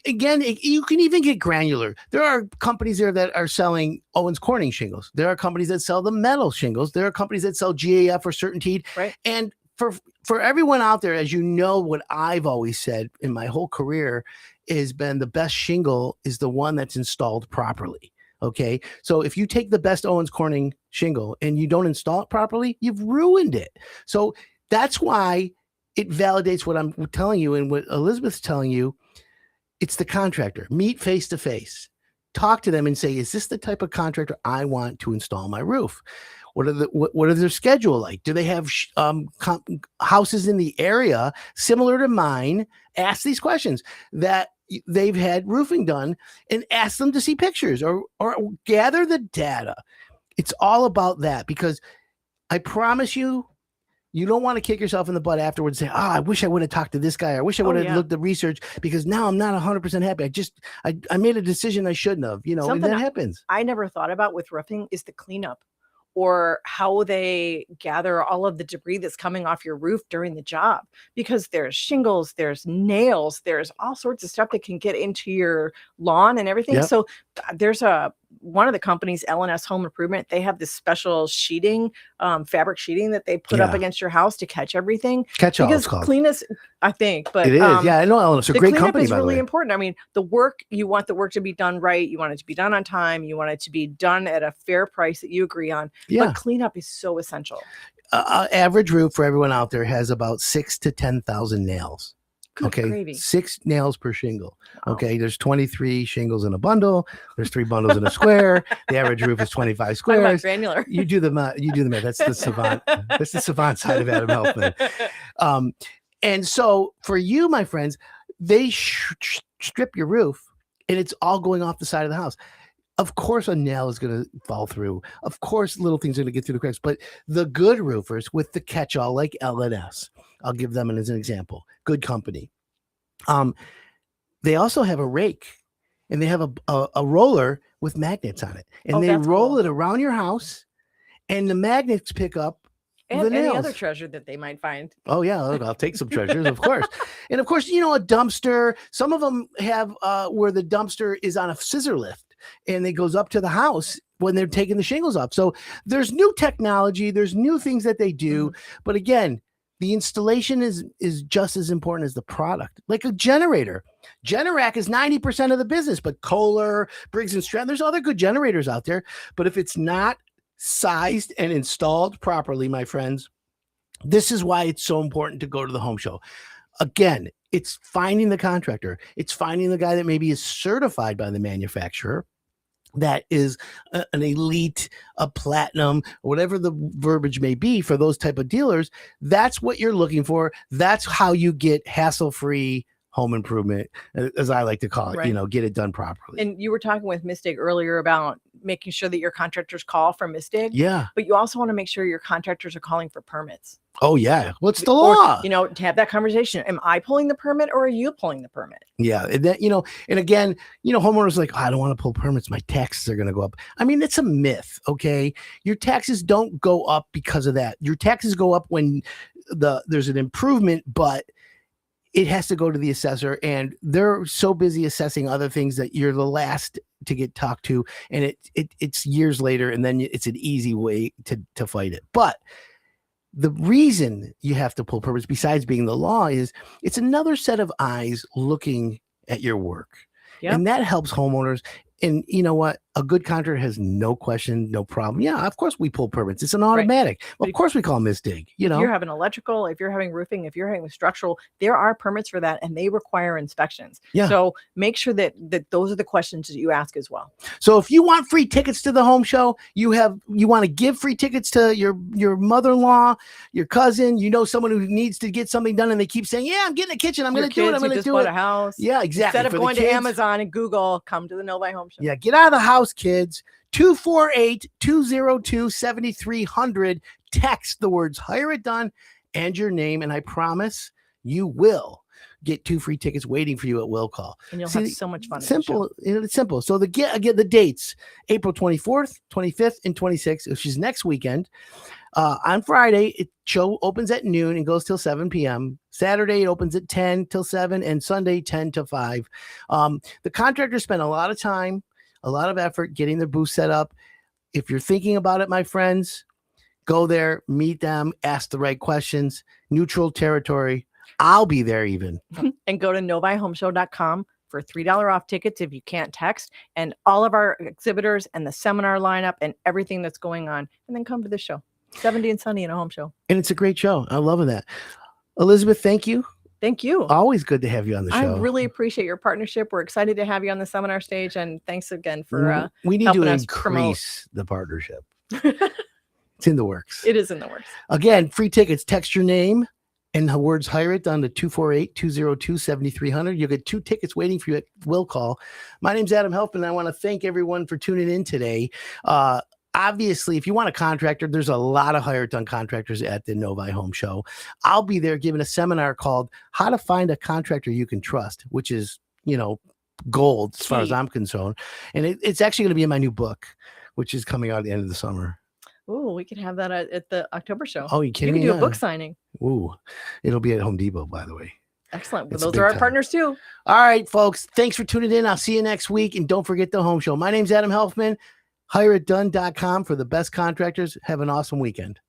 again, you can even get granular. There are companies there that are selling Owens Corning shingles. There are companies that sell the metal shingles. There are companies that sell GAF or CertainTeed. Right. And for everyone out there, as you know, what I've always said in my whole career has been the best shingle is the one that's installed properly. Okay. So if you take the best Owens Corning shingle and you don't install it properly, you've ruined it. So that's why it validates what I'm telling you and what Elizabeth's telling you. It's the contractor. Meet face to face. Talk to them and say, is this the type of contractor I want to install my roof? What are their schedule like? Do they have houses in the area similar to mine? Ask these questions that they've had roofing done, and ask them to see pictures or gather the data. It's all about that, because I promise you, you don't want to kick yourself in the butt afterwards and say, I wish I would have talked to this guy. I wish I would have looked at research, because now I'm not 100% happy. I made a decision I shouldn't have, and that happens. I never thought about with roofing is the cleanup, or how they gather all of the debris that's coming off your roof during the job, because there's shingles, there's nails, there's all sorts of stuff that can get into your lawn and everything. Yep. So there's one of the companies, L&S Home Improvement, they have this special sheeting, fabric sheeting that they put up against your house to catch everything. Catch-all, it's called. Cleanest, I think, but it is. Yeah, I know L&S. It's a great company, by the way. The cleanup is really important. I mean, you want the work to be done right. You want it to be done on time. You want it to be done at a fair price that you agree on. Yeah. But cleanup is so essential. average roof for everyone out there has about 6,000 to 10,000 nails. Good Okay, gravy. 6 nails per shingle. Wow. Okay, there's 23 shingles in a bundle. There's 3 bundles in a square. The average roof is 25 Talk about squares. granular. You do the math. That's the savant. That's the savant side of Adam Helfman. And so for you, my friends, they strip your roof, and it's all going off the side of the house. Of course, a nail is going to fall through. Of course, little things are going to get through the cracks. But the good roofers with the catch-all, like L&S, I'll give them as an example. Good company. They also have a rake, and they have a roller with magnets on it, and they roll cool. it around your house, and the magnets pick up And the nails. any other treasure that they might find. Oh yeah, look, I'll take some treasures, of course. And of course, a dumpster. Some of them have where the dumpster is on a scissor lift, and it goes up to the house when they're taking the shingles off. So there's new technology, there's new things that they do. But again, the installation is just as important as the product. Like a generator. Generac is 90% of the business, but Kohler, Briggs & Stratton, there's other good generators out there. But if it's not sized and installed properly, my friends, this is why it's so important to go to the home show. Again, it's finding the contractor. It's finding the guy that maybe is certified by the manufacturer, that is an elite, a platinum, whatever the verbiage may be for those type of dealers. That's what you're looking for. That's how you get hassle-free home improvement, as I like to call it, Right. Get it done properly. And you were talking with Mistig earlier about making sure that your contractors call for Mistig. Yeah. But you also want to make sure your contractors are calling for permits. Oh, yeah. What's the Or, law? to have that conversation. Am I pulling the permit or are you pulling the permit? Yeah. And that, and again, homeowners are like, I don't want to pull permits. My taxes are going to go up. I mean, it's a myth. Okay. Your taxes don't go up because of that. Your taxes go up when there's an improvement, but it has to go to the assessor, and they're so busy assessing other things that you're the last to get talked to. And it's years later, and then it's an easy way to fight it. But the reason you have to pull permits, besides being the law, is it's another set of eyes looking at your work. Yep. And that helps homeowners. And you know what? A good contractor has no question, no problem. Yeah, of course we pull permits. It's an automatic. Right. Well, of course we call Mistig. If you're having electrical, if you're having roofing, if you're having structural, there are permits for that, and they require inspections. Yeah. So make sure that those are the questions that you ask as well. So if you want free tickets to the home show, you want to give free tickets to your mother-in-law, your cousin, someone who needs to get something done, and they keep saying, "Yeah, I'm getting a kitchen. I'm going to do it. I'm going to do it." A house. Yeah, exactly. Instead of For the going to kids. Amazon and Google, come to the Novi Home Show. Yeah, get out of the house, kids. 248-202-7300. Text the words "Hire It Done" and your name, and I promise you will get 2 free tickets waiting for you at will call. And you'll have so much fun. Simple. It's simple. So get the dates: April 24th, 25th, and 26th, which is next weekend. On Friday, show opens at noon and goes till 7 p.m. Saturday, it opens at 10 till 7, and Sunday, 10 to 5. The contractors spend a lot of time, a lot of effort getting their booth set up. If you're thinking about it, my friends, go there, meet them, ask the right questions. Neutral territory. I'll be there even. And go to novihomeshow.com for $3 off tickets if you can't text, and all of our exhibitors and the seminar lineup and everything that's going on. And then come to the show. 70 and sunny in a home show. And it's a great show. I love that. Elizabeth, thank you. Thank you. Always good to have you on the show. I really apprite your partnership. We're excited to have you on the seminar stage, and thanks again for we need helping to us increase the partnership. It's in the works. It is in the works. Again, free tickets. Text your name and the words "Hire It Done" to 248-202-7300. You'll get 2 tickets waiting for you at will call. My name's Adam Helfman. I want to thank everyone for tuning in today. Obviously, if you want a contractor, there's a lot of Hire It Done contractors at the Novi Home Show. I'll be there giving a seminar called "How to Find a Contractor You Can Trust," which is, gold as far as I'm concerned. And it's actually going to be in my new book, which is coming out at the end of the summer. Oh, we could have that at the October show. Oh, you kidding me? You can do a book signing. Ooh, it'll be at Home Depot, by the way. Excellent. Well, those are our partners too. All right, folks. Thanks for tuning in. I'll see you next week. And don't forget the home show. My name's Adam Helfman. HireItDone.com for the best contractors. Have an awesome weekend.